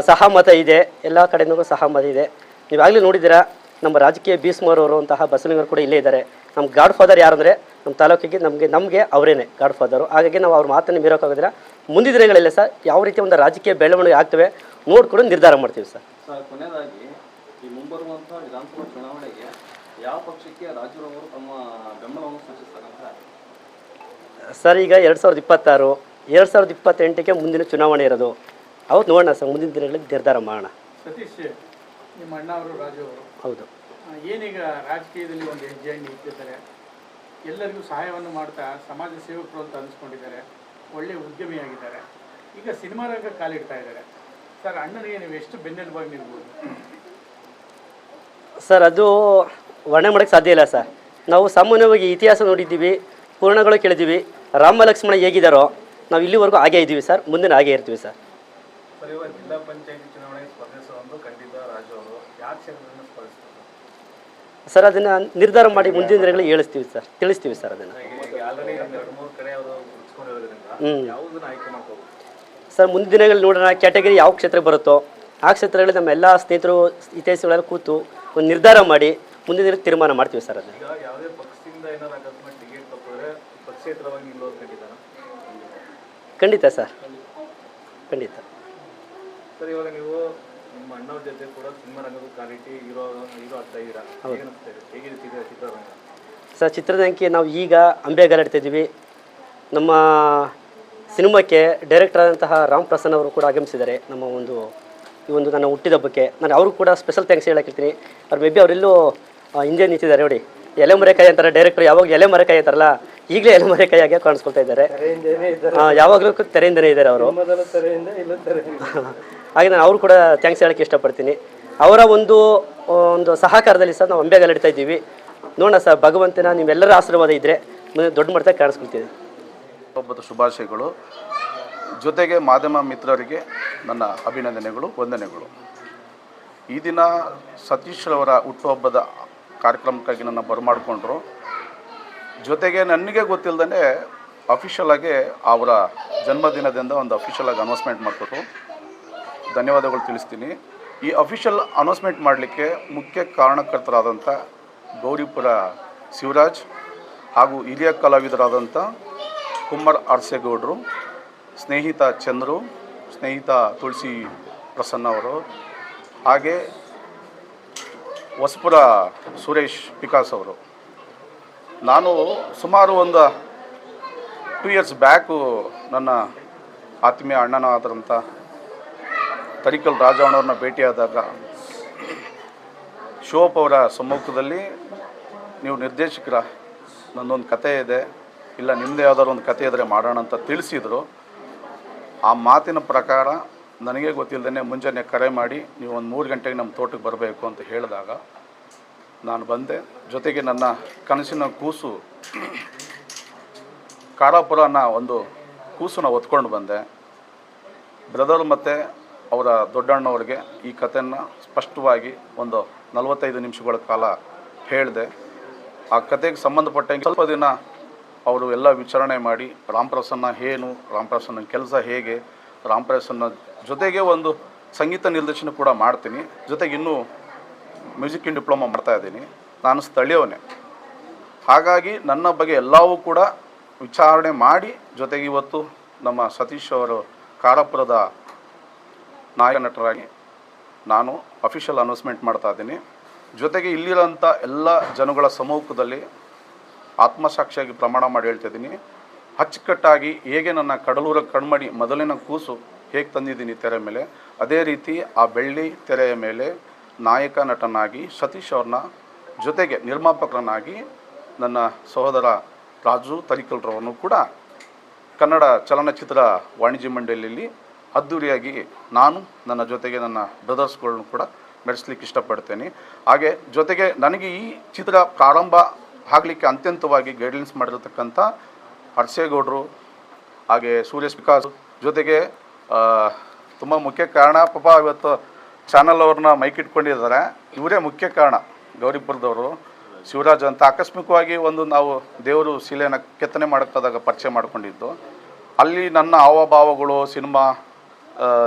ಸಹಮತ ಇದೆ, ಎಲ್ಲ ಕಡೆಯೂ ಸಹಮತ ಇದೆ. ನೀವಾಗಲೇ ನೋಡಿದ್ದೀರಾ, ನಮ್ಮ ರಾಜಕೀಯ ಭೀಷ್ಮರವರು ಅಂತಹ ಬಸವಲಿಂಗರು ಕೂಡ ಇಲ್ಲೇ ಇದ್ದಾರೆ. ನಮ್ಮ ಗಾಡ್ ಫಾದರ್ ಯಾರು ಅಂದರೆ ನಮ್ಮ ತಾಲೂಕಿಗೆ ನಮಗೆ ಅವರೇನೆ ಗಾಡ್ ಫಾದರು. ಹಾಗಾಗಿ ನಾವು ಅವ್ರ ಮಾತನ್ನು ಮೀರೋಕ್ಕಾಗೋದಿಲ್ಲ. ಮುಂದಿನ ದಿನಗಳಲ್ಲಿ ಸರ್ ಯಾವ ರೀತಿ ಒಂದು ರಾಜಕೀಯ ಬೆಳವಣಿಗೆ ಆಗ್ತವೆ ನೋಡ್ಕೊಂಡು ನಿರ್ಧಾರ ಮಾಡ್ತೀವಿ ಸರ್. ಕೊನೆಯದಾಗಿ ಈ ಮುಂಬರುವಂಥ ವಿಧಾನಸಭಾ ಚುನಾವಣೆಗೆ ಯಾವ ಪಕ್ಷಕ್ಕೆ ರಾಜುರವರು ತಮ್ಮ ಬೆಂಬಲವನ್ನು ಸೂಚಿಸ್ತಾರೆ ಅಂತ? ಸರ್, ಈಗ 2026, 2028ಕ್ಕೆ ಮುಂದಿನ ಚುನಾವಣೆ ಇರೋದು. ಅವತ್ತು ನೋಡೋಣ ಸರ್, ಮುಂದಿನ ದಿನಗಳಲ್ಲಿ ನಿರ್ಧಾರ ಮಾಡೋಣ. ಸತೀಶ್, ನಿಮ್ಮ ಅಣ್ಣ ಅವರು ರಾಜು ಅವರು ಹೌದು, ಏನೀಗ ರಾಜಕೀಯದಲ್ಲಿ ಒಂದು ಹೆಜ್ಜೆಯನ್ನು ಇಟ್ಟಿದ್ದಾರೆ, ಎಲ್ಲರಿಗೂ ಸಹಾಯವನ್ನು ಮಾಡ್ತಾ ಸಮಾಜ ಸೇವಕರು ಅಂತ ಅನಿಸ್ಕೊಂಡಿದ್ದಾರೆ, ಒಳ್ಳೆಯ ಉದ್ಯಮಿಯಾಗಿದ್ದಾರೆ. ಈಗ ಸಿನಿಮಾ ರಂಗ ಕಾಲಿಡ್ತಾ ಇದ್ದಾರೆ ಸರ್. ಅಣ್ಣನಿಗೆ ನೀವು ಎಷ್ಟು ಬೆನ್ನೆಲುಬಾಗಿ ನಿಲ್ಬೋದು ಸರ್? ಅದು ವರ್ಣನೆ ಮಾಡೋಕ್ಕೆ ಸಾಧ್ಯ ಇಲ್ಲ ಸರ್. ನಾವು ಸಾಮಾನ್ಯವಾಗಿ ಇತಿಹಾಸ ನೋಡಿದ್ದೀವಿ, ಪುರಾಣಗಳು ಕೇಳಿದ್ದೀವಿ. ರಾಮ ಲಕ್ಷ್ಮಣ ಹೇಗಿದ್ದಾರೋ ನಾವು ಇಲ್ಲಿವರೆಗೂ ಹಾಗೇ ಇದ್ದೀವಿ ಸರ್, ಮುಂದಿನ ಹಾಗೇ ಇರ್ತೀವಿ ಸರ್. ಜಿಲ್ಲಾ ಪಂಚಾಯತಿ ಚುನಾವಣೆ ಸ್ಪರ್ಧಿಸುವಂದು ಖಂಡಿತ ರಾಜು ಅವರು ಯಾವ ಕ್ಷೇತ್ರದಿಂದ ಸ್ಪರ್ಧಿಸ್ತಾರೆ ಸರ್? ಅದನ್ನು ನಿರ್ಧಾರ ಮಾಡಿ ಮುಂದಿನ ದಿನಗಳಲ್ಲಿ ತಿಳಿಸ್ತೀವಿ ಸರ್ ಅದನ್ನು. ಸರ್, ಮುಂದಿನ ದಿನಗಳಲ್ಲಿ ನೋಡೋಣ, ಕ್ಯಾಟಗರಿ ಯಾವ ಕ್ಷೇತ್ರಕ್ಕೆ ಬರುತ್ತೋ ಆ ಕ್ಷೇತ್ರಗಳಲ್ಲಿ ನಮ್ಮ ಎಲ್ಲ ಸ್ನೇಹಿತರು ಹಿತೈಷಿಗಳೆಲ್ಲ ಕೂತು ಒಂದು ನಿರ್ಧಾರ ಮಾಡಿ ಮುಂದಿನ ದಿನಕ್ಕೆ ತೀರ್ಮಾನ ಮಾಡ್ತೀವಿ ಸರ್. ಅದನ್ನು ಖಂಡಿತ ಸರ್, ಖಂಡಿತ ಸರ್. ಇವಾಗ ನೀವು ನಿಮ್ಮ ಅಣ್ಣವ್ರ ಜೊತೆ ಕೂಡ ಸಿನಿಮಾ ರಂಗದ ಕ್ವಾಲಿಟಿ ಹೀರೋ ಆಗ್ತಾ ಇದ್ದೀರಾ, ಹೇಗಿದೆ ಚಿತ್ರರಂಗ? ಸರ್, ಚಿತ್ರರಂಗಕ್ಕೆ ನಾವು ಈಗ ಅಂಬೆಗಾಲು ಇಡ್ತಾ ಇದ್ದೀವಿ. ನಮ್ಮ ಸಿನಿಮಾಕ್ಕೆ ಡೈರೆಕ್ಟರ್ ಆದಂತಹ ರಾಮ್ ಪ್ರಸನ್ನ ಅವರು ಕೂಡ ಆಗಮಿಸಿದ್ದಾರೆ ನಮ್ಮ ಈ ಒಂದು ನನ್ನ ಹುಟ್ಟಿದಬ್ಬಕ್ಕೆ. ನಾನು ಅವರು ಕೂಡ ಸ್ಪೆಷಲ್ ಥ್ಯಾಂಕ್ಸ್ ಹೇಳಕ್ಕಿರ್ತೀನಿ. ಅವ್ರು ಮೇ ಬಿ ಅವರೆಲ್ಲೂ ಹಿಂದೆ ನಿಂತಿದ್ದಾರೆ ನೋಡಿ. ಎಲೆ ಮರೆಕಾಯಿ ಅಂತಾರೆ ಡೈರೆಕ್ಟರ್, ಯಾವಾಗ ಎಲೆ ಮರೆಕಾಯಿ ಅಂತಾರಲ್ಲ ಈಗಲೇ ಎಲೆ ಮರೆಕಾಯಿಯಾಗೆ ಕಾಣಿಸ್ಕೊಳ್ತಾ ಇದ್ದಾರೆ. ಯಾವಾಗಲೂ ತೆರೆಯಿಂದನೇ ಇದ್ದಾರೆ ಅವರು. ಹಾಗೆ ನಾನು ಅವರು ಕೂಡ ಥ್ಯಾಂಕ್ಸ್ ಹೇಳೋಕ್ಕೆ ಇಷ್ಟಪಡ್ತೀನಿ. ಅವರ ಒಂದು ಸಹಕಾರದಲ್ಲಿ ಸಹ ನಾವು ಅಂಬೆಗಾಲು ಇಡ್ತಾ ಇದ್ದೀವಿ. ನೋಡೋಣ ಸರ್, ಭಗವಂತನ ನಿಮ್ಮೆಲ್ಲರ ಆಶೀರ್ವಾದ ಇದ್ದರೆ ಮುಂದೆ ದೊಡ್ಡ ಮಟ್ಟಕ್ಕೆ ಕಾಣಿಸ್ಕೊಳ್ತೀವಿ. ಹಬ್ಬದ ಶುಭಾಶಯಗಳು. ಜೊತೆಗೆ ಮಾಧ್ಯಮ ಮಿತ್ರರಿಗೆ ನನ್ನ ಅಭಿನಂದನೆಗಳು, ವಂದನೆಗಳು. ಈ ದಿನ ಸತೀಶ್ ಅವರ ಹುಟ್ಟುಹಬ್ಬದ ಕಾರ್ಯಕ್ರಮಕ್ಕಾಗಿ ನನ್ನ ಬರಮಾಡಿಕೊಂಡ್ರು. ಜೊತೆಗೆ ನನಗೆ ಗೊತ್ತಿಲ್ಲದೇ ಅಫಿಷಿಯಲ್ ಆಗಿ ಅವರ ಜನ್ಮದಿನದಿಂದ ಒಂದು ಅಫಿಷಿಯಲ್ ಆಗಿ ಅನೌನ್ಸ್ಮೆಂಟ್ ಮಾಡಿಕೊಟ್ರು. ಧನ್ಯವಾದಗಳು ತಿಳಿಸ್ತೀನಿ. ಈ ಅಫಿಷಿಯಲ್ ಅನೌನ್ಸ್ಮೆಂಟ್ ಮಾಡಲಿಕ್ಕೆ ಮುಖ್ಯ ಕಾರಣಕರ್ತರಾದಂಥ ಗೌರಿಪುರ ಶಿವರಾಜ್ ಹಾಗೂ ಹಿರಿಯ ಕಲಾವಿದರಾದಂಥ ಕುಮಾರ್ ಅರಸೇಗೌಡರು, ಸ್ನೇಹಿತ ಚಂದ್ರು, ಸ್ನೇಹಿತ ತುಳಸಿ ಪ್ರಸನ್ನ ಅವರು, ಹಾಗೆ ಹೊಸಪುರ ಸುರೇಶ್ ವಿಕಾಸ್ ಅವರು. ನಾನು ಸುಮಾರು ಒಂದು 2 ಇಯರ್ಸ್ ಬ್ಯಾಕು ನನ್ನ ಆತ್ಮೀಯ ಅಣ್ಣನಾದಂಥ ತರಿಕಲ್ ರಾಜವಣ್ಣವ್ರನ್ನ ಭೇಟಿಯಾದಾಗ ಶಿವಪ್ಪ ಅವರ ಸಮ್ಮುಖದಲ್ಲಿ ನೀವು ನಿರ್ದೇಶಕರ, ನನ್ನೊಂದು ಕತೆ ಇದೆ, ಇಲ್ಲ ನಿಮ್ಮದೇ ಯಾವ್ದಾದ್ರು ಒಂದು ಕತೆ ಇದ್ದರೆ ಮಾಡೋಣ ಅಂತ ತಿಳಿಸಿದರು. ಆ ಮಾತಿನ ಪ್ರಕಾರ ನನಗೆ ಗೊತ್ತಿಲ್ಲದೇ ಮುಂಜಾನೆ ಕರೆ ಮಾಡಿ ನೀವು ಒಂದು 3 ಗಂಟೆಗೆ ನಮ್ಮ ತೋಟಕ್ಕೆ ಬರಬೇಕು ಅಂತ ಹೇಳಿದಾಗ ನಾನು ಬಂದೆ. ಜೊತೆಗೆ ನನ್ನ ಕನಸಿನ ಕೂಸು ಕಾರಾಪುರನ ಒಂದು ಕೂಸನ್ನ ಹೊತ್ಕೊಂಡು ಬಂದೆ. ಬ್ರದರ್ ಮತ್ತು ಅವರ ದೊಡ್ಡಣ್ಣವ್ರಿಗೆ ಈ ಕಥೆಯನ್ನು ಸ್ಪಷ್ಟವಾಗಿ ಒಂದು 45 ನಿಮಿಷಗಳ ಕಾಲ ಹೇಳಿದೆ. ಆ ಕತೆಗೆ ಸಂಬಂಧಪಟ್ಟಂಗೆ ಸ್ವಲ್ಪ ದಿನ ಅವರು ಎಲ್ಲ ವಿಚಾರಣೆ ಮಾಡಿ ರಾಮಪ್ರಸನ್ನ ಏನು, ರಾಮಪ್ರಸನ್ನ ಕೆಲಸ ಹೇಗೆ, ರಾಮಪ್ರಸನ್ನ ಜೊತೆಗೆ ಒಂದು ಸಂಗೀತ ನಿರ್ದೇಶನ ಕೂಡ ಮಾಡ್ತೀನಿ. ಜೊತೆಗೆ ಇನ್ನೂ ಮ್ಯೂಸಿಕ್ ಇನ್ ಡಿಪ್ಲೊಮಾ ಮಾಡ್ತಾಯಿದ್ದೀನಿ. ನಾನು ಸ್ಥಳೀಯವನೇ, ಹಾಗಾಗಿ ನನ್ನ ಬಗ್ಗೆ ಎಲ್ಲವೂ ಕೂಡ ವಿಚಾರಣೆ ಮಾಡಿ ಜೊತೆಗೆ ಇವತ್ತು ನಮ್ಮ ಸತೀಶ್ ಅವರು ಕಾರಾಪುರದ ನಾಯಕ ನಟರಾಗಿ ನಾನು ಅಫಿಷಿಯಲ್ ಅನೌನ್ಸ್ಮೆಂಟ್ ಮಾಡ್ತಾಯಿದ್ದೀನಿ. ಜೊತೆಗೆ ಇಲ್ಲಿರೋಂಥ ಎಲ್ಲ ಜನಗಳ ಸಮ್ಮುಖದಲ್ಲಿ ಆತ್ಮಸಾಕ್ಷಿಯಾಗಿ ಪ್ರಮಾಣ ಮಾಡಿ ಹೇಳ್ತಿದ್ದೀನಿ, ಅಚ್ಚುಕಟ್ಟಾಗಿ ಹೇಗೆ ನನ್ನ ಕಡಲೂರ ಕಣ್ಮಣಿ ಮೊದಲಿನ ಕೂಸು ಹೇಗೆ ತಂದಿದ್ದೀನಿ ತೆರೆ ಮೇಲೆ, ಅದೇ ರೀತಿ ಆ ಬೆಳ್ಳಿ ತೆರೆಯ ಮೇಲೆ ನಾಯಕ ನಟನಾಗಿ ಸತೀಶ್ ಅವ್ರನ್ನ, ಜೊತೆಗೆ ನಿರ್ಮಾಪಕರನ್ನಾಗಿ ನನ್ನ ಸಹೋದರ ರಾಜು ತರಿಕಲ್ರವರನ್ನು ಕೂಡ ಕನ್ನಡ ಚಲನಚಿತ್ರ ವಾಣಿಜ್ಯ ಮಂಡಳಿಯಲ್ಲಿ ಅದ್ದೂರಿಯಾಗಿ ನಾನು ನನ್ನ ಜೊತೆಗೆ ನನ್ನ ಬ್ರದರ್ಸ್ಗಳನ್ನು ಕೂಡ ನಡೆಸಲಿಕ್ಕೆ ಇಷ್ಟಪಡ್ತೇನೆ. ಹಾಗೆ ಜೊತೆಗೆ ನನಗೆ ಈ ಚಿತ್ರ ಪ್ರಾರಂಭ ಆಗಲಿಕ್ಕೆ ಅತ್ಯಂತವಾಗಿ ಗೈಡ್ಲೈನ್ಸ್ ಮಾಡಿರತಕ್ಕಂಥ ಅರಸೇಗೌಡರು, ಹಾಗೆ ಸುರೇಶ್ ವಿಕಾಸ್, ಜೊತೆಗೆ ತುಂಬ ಮುಖ್ಯ ಕಾರಣ, ಪಾಪ ಇವತ್ತು ಚಾನಲ್ ಅವ್ರನ್ನ ಮೈಕ್ ಇಟ್ಕೊಂಡಿದ್ದಾರೆ, ಇವರೇ ಮುಖ್ಯ ಕಾರಣ. ಗೌರಿಪುರದವರು ಶಿವರಾಜ್ ಅಂತ ಆಕಸ್ಮಿಕವಾಗಿ ಒಂದು ನಾವು ದೇವರು ಶಿಲೆಯನ್ನು ಕೆತ್ತನೆ ಮಾಡೋಕ್ಕಾದಾಗ ಪರಿಚಯ ಮಾಡ್ಕೊಂಡಿದ್ದು. ಅಲ್ಲಿ ನನ್ನ ಹಾವಭಾವಗಳು, ಸಿನಿಮಾ,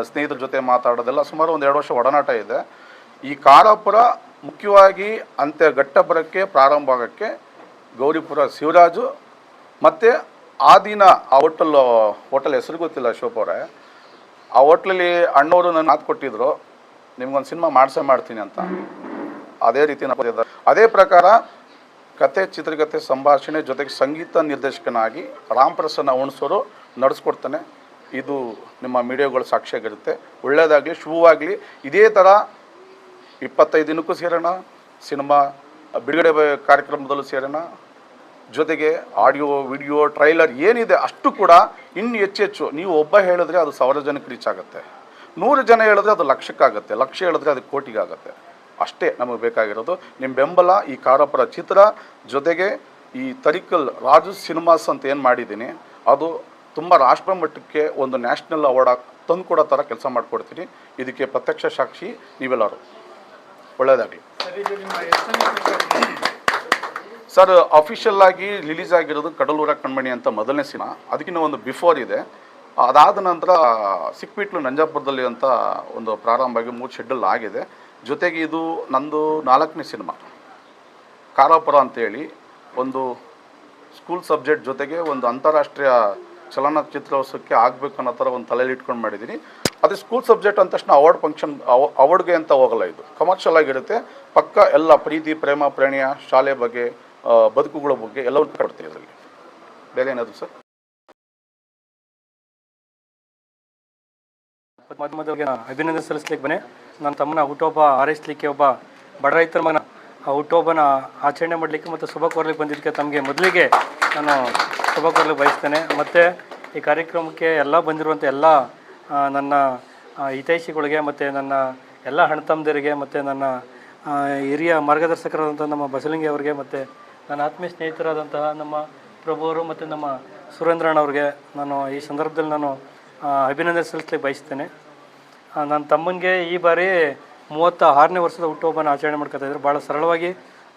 ಸ್ನೇಹಿತರ ಜೊತೆ ಮಾತಾಡೋದೆಲ್ಲ ಸುಮಾರು ಒಂದು 2 ವರ್ಷ ಒಡನಾಟ ಇದೆ. ಈ ಕಾರಾಪುರ ಮುಖ್ಯವಾಗಿ ಅಂತ್ಯ ಘಟ್ಟ ಬರೋಕ್ಕೆ, ಪ್ರಾರಂಭ ಆಗೋಕ್ಕೆ ಗೌರಿಪುರ ಶಿವರಾಜು ಮತ್ತು ಆ ದಿನ ಆ ಹೋಟೆಲ್ ಹೆಸರು ಗೊತ್ತಿಲ್ಲ ಶಿವಪ್ಪ ಅವರೇ, ಆ ಹೋಟ್ಲಲ್ಲಿ ಅಣ್ಣವರು ನನ್ನ ಮಾತು ಕೊಟ್ಟಿದ್ರು, ನಿಮ್ಗೊಂದು ಸಿನಿಮಾ ಮಾಡ್ತೀನಿ ಅಂತ. ಅದೇ ರೀತಿ ಅದೇ ಪ್ರಕಾರ ಕತೆ, ಚಿತ್ರಕಥೆ, ಸಂಭಾಷಣೆ ಜೊತೆಗೆ ಸಂಗೀತ ನಿರ್ದೇಶಕನಾಗಿ ರಾಮ್ ಪ್ರಸನ್ನ ಉಣಸೋರು ನಡೆಸ್ಕೊಡ್ತಾನೆ. ಇದು ನಿಮ್ಮ ಮೀಡಿಯಾಗಳು ಸಾಕ್ಷಿಯಾಗಿರುತ್ತೆ. ಒಳ್ಳೆಯದಾಗಲಿ, ಶುಭವಾಗಲಿ. ಇದೇ ಥರ 25 ದಿನಕ್ಕೂ ಸೇರೋಣ, ಸಿನಿಮಾ ಬಿಡುಗಡೆ ಕಾರ್ಯಕ್ರಮದಲ್ಲೂ ಸೇರೋಣ. ಜೊತೆಗೆ ಆಡಿಯೋ, ವಿಡಿಯೋ, ಟ್ರೈಲರ್ ಏನಿದೆ ಅಷ್ಟು ಕೂಡ ಇನ್ನು ಹೆಚ್ಚೆಚ್ಚು. ನೀವು ಒಬ್ಬ ಹೇಳಿದ್ರೆ ಅದು 1000 ಜನಕ್ಕೆ ರೀಚ್ ಆಗುತ್ತೆ, 100 ಜನ ಹೇಳಿದ್ರೆ ಅದು ಲಕ್ಷಕ್ಕಾಗುತ್ತೆ, ಲಕ್ಷ ಹೇಳಿದ್ರೆ ಅದು ಕೋಟಿಗಾಗುತ್ತೆ. ಅಷ್ಟೇ ನಮಗೆ ಬೇಕಾಗಿರೋದು ನಿಮ್ಮ ಬೆಂಬಲ. ಈ ಕಾರಾಪುರ ಚಿತ್ರ ಜೊತೆಗೆ ಈ ತರಿಕಲ್ ರಾಜು ಸಿನಿಮಾಸ್ ಅಂತ ಏನು ಮಾಡಿದ್ದೀನಿ, ಅದು ತುಂಬ ರಾಷ್ಟ್ರ ಮಟ್ಟಕ್ಕೆ ಒಂದು ನ್ಯಾಷನಲ್ ಅವಾರ್ಡ್ ತಂದು ಕೊಡೋ ಥರ ಕೆಲಸ ಮಾಡಿಕೊಡ್ತೀನಿ. ಇದಕ್ಕೆ ಪ್ರತ್ಯಕ್ಷ ಸಾಕ್ಷಿ ನೀವೆಲ್ಲರೂ. ಒಳ್ಳೆಯದಾಗಲಿ ಸರ್. ಅಫಿಷಿಯಲ್ ಆಗಿ ರಿಲೀಸ್ ಆಗಿರೋದು ಕಡಲೂರ ಕಣ್ಮಣಿ ಅಂತ ಮೊದಲನೇ ಸಿನಿಮಾ, ಅದಕ್ಕಿಂತ ಒಂದು ಬಿಫೋರ್ ಇದೆ. ಅದಾದ ನಂತರ ಸಿಕ್ಬಿಟ್ಲು ನಂಜಾಪುರದಲ್ಲಿ ಅಂತ ಒಂದು ಪ್ರಾರಂಭ ಆಗಿ 3 ಶೆಡ್ಯೂಲ್ ಆಗಿದೆ. ಜೊತೆಗೆ ಇದು ನಂದು 4ನೇ ಸಿನಿಮಾ ಕಾರಾಪುರ ಅಂತೇಳಿ, ಒಂದು ಸ್ಕೂಲ್ ಸಬ್ಜೆಕ್ಟ್ ಜೊತೆಗೆ ಒಂದು ಅಂತಾರಾಷ್ಟ್ರೀಯ ಚಲನಚಿತ್ರೋತ್ಸವಕ್ಕೆ ಆಗಬೇಕು ಅನ್ನೋ ಥರ ಒಂದು ತಲೆಯಲ್ಲಿ ಇಟ್ಕೊಂಡು ಮಾಡಿದ್ದೀನಿ. ಅದು ಸ್ಕೂಲ್ ಸಬ್ಜೆಕ್ಟ್ ಅಂದ ತಕ್ಷಣ ಅವಾರ್ಡ್ಗೆ ಅಂತ ಹೋಗಲ್ಲ, ಇದು ಕಮರ್ಷಿಯಲ್ ಆಗಿರುತ್ತೆ. ಪಕ್ಕ ಎಲ್ಲ ಪ್ರೀತಿ, ಪ್ರೇಮ, ಪ್ರಣಯ, ಶಾಲೆ ಬಗ್ಗೆ, ಬದುಕುಗಳ ಬಗ್ಗೆ ಎಲ್ಲವೂ ಕೊಡ್ತೀವಿ ಇದರಲ್ಲಿ. ಬೇರೆ ಏನಾದರೂ ಸರ್? ಮೊದಲಿಗೆ ಅಭಿನಂದನೆ ಸಲ್ಲಿಸ್ಲಿಕ್ಕೆ ಬನ್ನಿ. ನನ್ನ ತಮ್ಮನ ಹುಟ್ಟುಹಬ್ಬ ಹಾರೈಸಲಿಕ್ಕೆ ಒಬ್ಬ ಬಡ ರೈತರ ಮಗನ ಆ ಹುಟ್ಟುಹಬ್ಬನ ಆಚರಣೆ ಮಾಡಲಿಕ್ಕೆ ಮತ್ತು ಶುಭ ಕೋರಲಿಕ್ಕೆ ಬಂದಿದ್ದಕ್ಕೆ ತಮಗೆ ಮೊದಲಿಗೆ ನಾನು ಶುಭ ಕೋರಲಿಕ್ಕೆ ಬಯಸ್ತೇನೆ. ಮತ್ತು ಈ ಕಾರ್ಯಕ್ರಮಕ್ಕೆ ಎಲ್ಲ ಬಂದಿರುವಂಥ ಎಲ್ಲ ನನ್ನ ಹಿತೈಷಿಗಳಿಗೆ ಮತ್ತು ನನ್ನ ಎಲ್ಲ ಅಣ್ಣತಮ್ಮಂದಿರಿಗೆ ಮತ್ತು ನನ್ನ ಹಿರಿಯ ಮಾರ್ಗದರ್ಶಕರಾದಂಥ ನಮ್ಮ ಬಸವಲಿಂಗಿ ಅವರಿಗೆ ಮತ್ತು ನನ್ನ ಆತ್ಮೀಯ ಸ್ನೇಹಿತರಾದಂತಹ ನಮ್ಮ ಪ್ರಭುವರು ಮತ್ತು ನಮ್ಮ ಸುರೇಂದ್ರಣ್ಣವ್ರಿಗೆ ನಾನು ಈ ಸಂದರ್ಭದಲ್ಲಿ ನಾನು ಅಭಿನಂದನೆ ಸಲ್ಲಿಸಲಿಕ್ಕೆ ಬಯಸ್ತೇನೆ. ನನ್ನ ತಮ್ಮನಿಗೆ ಈ ಬಾರಿ 36ನೇ ವರ್ಷದ ಹುಟ್ಟುಹಬ್ಬನ ಆಚರಣೆ ಮಾಡ್ಕೊತಾಯಿದ್ರು. ಭಾಳ ಸರಳವಾಗಿ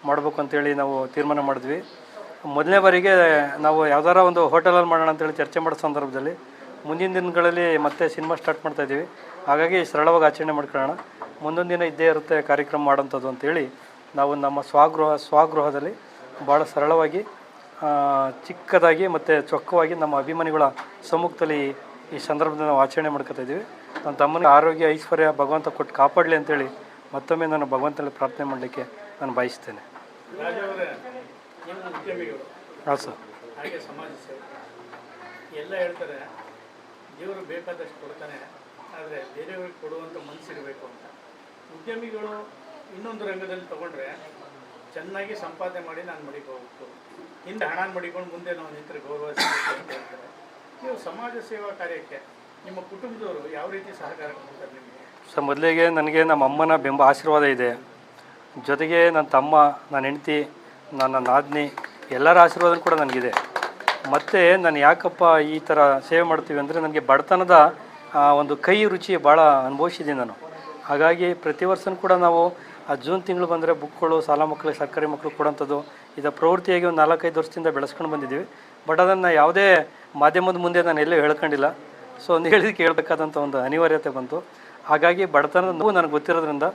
ಮಾಡಬೇಕು ಅಂತೇಳಿ ನಾವು ತೀರ್ಮಾನ ಮಾಡಿದ್ವಿ. ಮೊದಲನೇ ಬಾರಿಗೆ ನಾವು ಯಾವ್ದಾರ ಒಂದು ಹೋಟೆಲಲ್ಲಿ ಮಾಡೋಣ ಅಂತೇಳಿ ಚರ್ಚೆ ಮಾಡೋ ಸಂದರ್ಭದಲ್ಲಿ ಮುಂದಿನ ದಿನಗಳಲ್ಲಿ ಮತ್ತೆ ಸಿನಿಮಾ ಸ್ಟಾರ್ಟ್ ಮಾಡ್ತಾಯಿದ್ದೀವಿ. ಹಾಗಾಗಿ ಸರಳವಾಗಿ ಆಚರಣೆ ಮಾಡ್ಕೊಳ್ಳೋಣ, ಮುಂದೊಂದು ದಿನ ಇದ್ದೇ ಇರುತ್ತೆ ಕಾರ್ಯಕ್ರಮ ಮಾಡೋಂಥದ್ದು ಅಂತೇಳಿ ನಾವು ನಮ್ಮ ಸ್ವಗೃಹದಲ್ಲಿ ಭಾಳ ಸರಳವಾಗಿ ಚಿಕ್ಕದಾಗಿ ಮತ್ತು ಚೊಕ್ಕವಾಗಿ ನಮ್ಮ ಅಭಿಮಾನಿಗಳ ಸಮ್ಮುಖದಲ್ಲಿ ಈ ಸಂದರ್ಭದಲ್ಲಿ ನಾವು ಆಚರಣೆ ಮಾಡ್ಕೊತಾಯಿದ್ದೀವಿ. ನನ್ನ ತಮ್ಮನಿಗೆ ಆರೋಗ್ಯ ಐಶ್ವರ್ಯ ಭಗವಂತ ಕೊಟ್ಟು ಕಾಪಾಡಲಿ ಅಂತೇಳಿ ಮತ್ತೊಮ್ಮೆ ನಾನು ಭಗವಂತನಲ್ಲಿ ಪ್ರಾರ್ಥನೆ ಮಾಡಲಿಕ್ಕೆ ನಾನು ಬಯಸ್ತೇನೆ. ಹಾಂ ಸರ್. ಹಾಗೆ ಸಮಾಜ ಸೇವೆ ಎಲ್ಲ ಹೇಳ್ತಾರೆ, ದೇವರು ಬೇಕಾದಷ್ಟು ಕೊಡ್ತಾನೆ, ಆದರೆ ಬೇರೆಯವ್ರಿಗೆ ಕೊಡುವಂಥ ಮನಸ್ಸಿರಬೇಕು ಅಂತ. ಉದ್ಯಮಿಗಳು ಇನ್ನೊಂದು ರಂಗದಲ್ಲಿ ತೊಗೊಂಡ್ರೆ ಚೆನ್ನಾಗಿ ಸಂಪಾದನೆ ಮಾಡಿ ನಾನು ಮಡಿಕೋಬೇಕು, ಹಿಂದೆ ಹಣ ಮಡಿಕೊಂಡು ಮುಂದೆ ನಾವು ನಿಂತರೆ ಗೌರವ ಸಿಗುತ್ತೆ ಅಂತ ಹೇಳ್ತಾರೆ. ನೀವು ಸಮಾಜ ಸೇವಾ ಕಾರ್ಯಕ್ಕೆ ನಿಮ್ಮ ಕುಟುಂಬದವರು ಯಾವ ರೀತಿ ಸಹಕಾರ ಕೊಡ್ತಾರೆ ನಿಮಗೆ? ಸರ್, ಮೊದಲಿಗೆ ನನಗೆ ನಮ್ಮ ಅಮ್ಮನ ಬೆಂಬ ಆಶೀರ್ವಾದ ಇದೆ. ಜೊತೆಗೆ ನನ್ನ ತಮ್ಮ, ನನ್ನ ಹೆಂಡತಿ, ನನ್ನ ನಾದಿನಿ ಎಲ್ಲರ ಆಶೀರ್ವಾದ ಕೂಡ ನನಗಿದೆ. ಮತ್ತು ನಾನು ಯಾಕಪ್ಪ ಈ ಥರ ಸೇವೆ ಮಾಡ್ತೀವಿ ಅಂದರೆ ನನಗೆ ಬಡತನದ ಒಂದು ಕೈ ರುಚಿ ಭಾಳ ಅನುಭವಿಸಿದ್ದೀನಿ ನಾನು. ಹಾಗಾಗಿ ಪ್ರತಿ ವರ್ಷವೂ ಕೂಡ ನಾವು ಆ ಜೂನ್ ತಿಂಗಳು ಬಂದರೆ ಬುಕ್ಗಳು ಶಾಲಾ ಮಕ್ಕಳಿಗೆ ಸರ್ಕಾರಿ ಮಕ್ಕಳು ಕೊಡೋಂಥದ್ದು ಇದರ ಪ್ರವೃತ್ತಿಯಾಗಿ ಒಂದು 4-5 ವರ್ಷದಿಂದ ಬೆಳೆಸ್ಕೊಂಡು ಬಂದಿದ್ದೀವಿ. ಬಟ್ ಅದನ್ನು ಯಾವುದೇ ಮಾಧ್ಯಮದ ಮುಂದೆ ನಾನು ಎಲ್ಲೂ ಹೇಳ್ಕೊಂಡಿಲ್ಲ. ಸೊ ಒಂದು ಹೇಳಿದಕ್ಕೆ ಹೇಳ್ಬೇಕಾದಂಥ ಒಂದು ಅನಿವಾರ್ಯತೆ ಬಂತು. ಹಾಗಾಗಿ ಬಡತನದ ನೋವು ನನಗೆ ಗೊತ್ತಿರೋದ್ರಿಂದ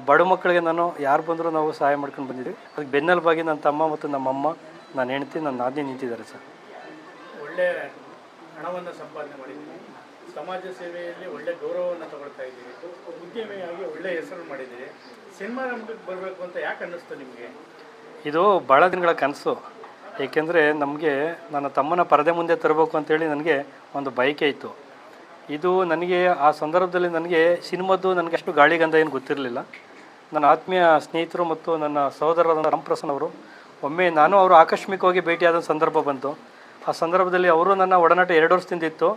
ಬಡ ಮಕ್ಕಳಿಗೆ ನಾನು ಯಾರು ಬಂದರೂ ನಾವು ಸಹಾಯ ಮಾಡ್ಕೊಂಡು ಬಂದಿದ್ದೀವಿ. ಅದಕ್ಕೆ ಬೆನ್ನೆಲುಬಾಗಿ ನನ್ನ ತಮ್ಮ ಮತ್ತು ನಮ್ಮಮ್ಮ, ನನ್ನ ಹೆಂಡತಿ, ನನ್ನ ನಾದಿನಿ ನಿಂತಿದ್ದಾರೆ ಸರ್. ಒಳ್ಳೆ ಹಣವನ್ನು ಸಂಪಾದನೆ ಮಾಡಿದ್ದೀವಿ, ಸಮಾಜ ಸೇವೆಯಲ್ಲಿ ಒಳ್ಳೆ ಗೌರವವನ್ನು ತಗೊಳ್ತಾ ಇದ್ದೀವಿ, ಉದ್ಯಮಿಯಾಗಿ ಒಳ್ಳೆ ಹೆಸರು ಮಾಡಿದ್ದೀವಿ. ಸಿನಿಮಾ ರಂಗಕ್ಕೆ ಬರಬೇಕು ಅಂತ ಯಾಕೆ ಅನ್ನಿಸ್ತು ನಿಮಗೆ? ಇದು ಭಾಳ ದಿನಗಳ ಕನಸು. ಏಕೆಂದರೆ ನಮಗೆ ನನ್ನ ತಮ್ಮನ ಪರದೆ ಮುಂದೆ ತರಬೇಕು ಅಂತೇಳಿ ನನಗೆ ಒಂದು ಬಯಕೆ ಇತ್ತು. ಇದು ನನಗೆ ಆ ಸಂದರ್ಭದಲ್ಲಿ ನನಗೆ ಸಿನಿಮಾದ್ದು ನನಗೆ ಅಷ್ಟು ಗಾಳಿಗಂಧ ಏನು ಗೊತ್ತಿರಲಿಲ್ಲ. ನನ್ನ ಆತ್ಮೀಯ ಸ್ನೇಹಿತರು ಮತ್ತು ನನ್ನ ಸಹೋದರರಾದ ರಾಮಪ್ರಸನ್ನ ಅವರು ಒಮ್ಮೆ ನಾನು ಅವರು ಆಕಸ್ಮಿಕವಾಗಿ ಭೇಟಿಯಾದ ಸಂದರ್ಭ ಬಂತು. ಆ ಸಂದರ್ಭದಲ್ಲಿ ಅವರು ನನ್ನ ಒಡನಾಟ 2 ವರ್ಷದಿಂದ ಇತ್ತು.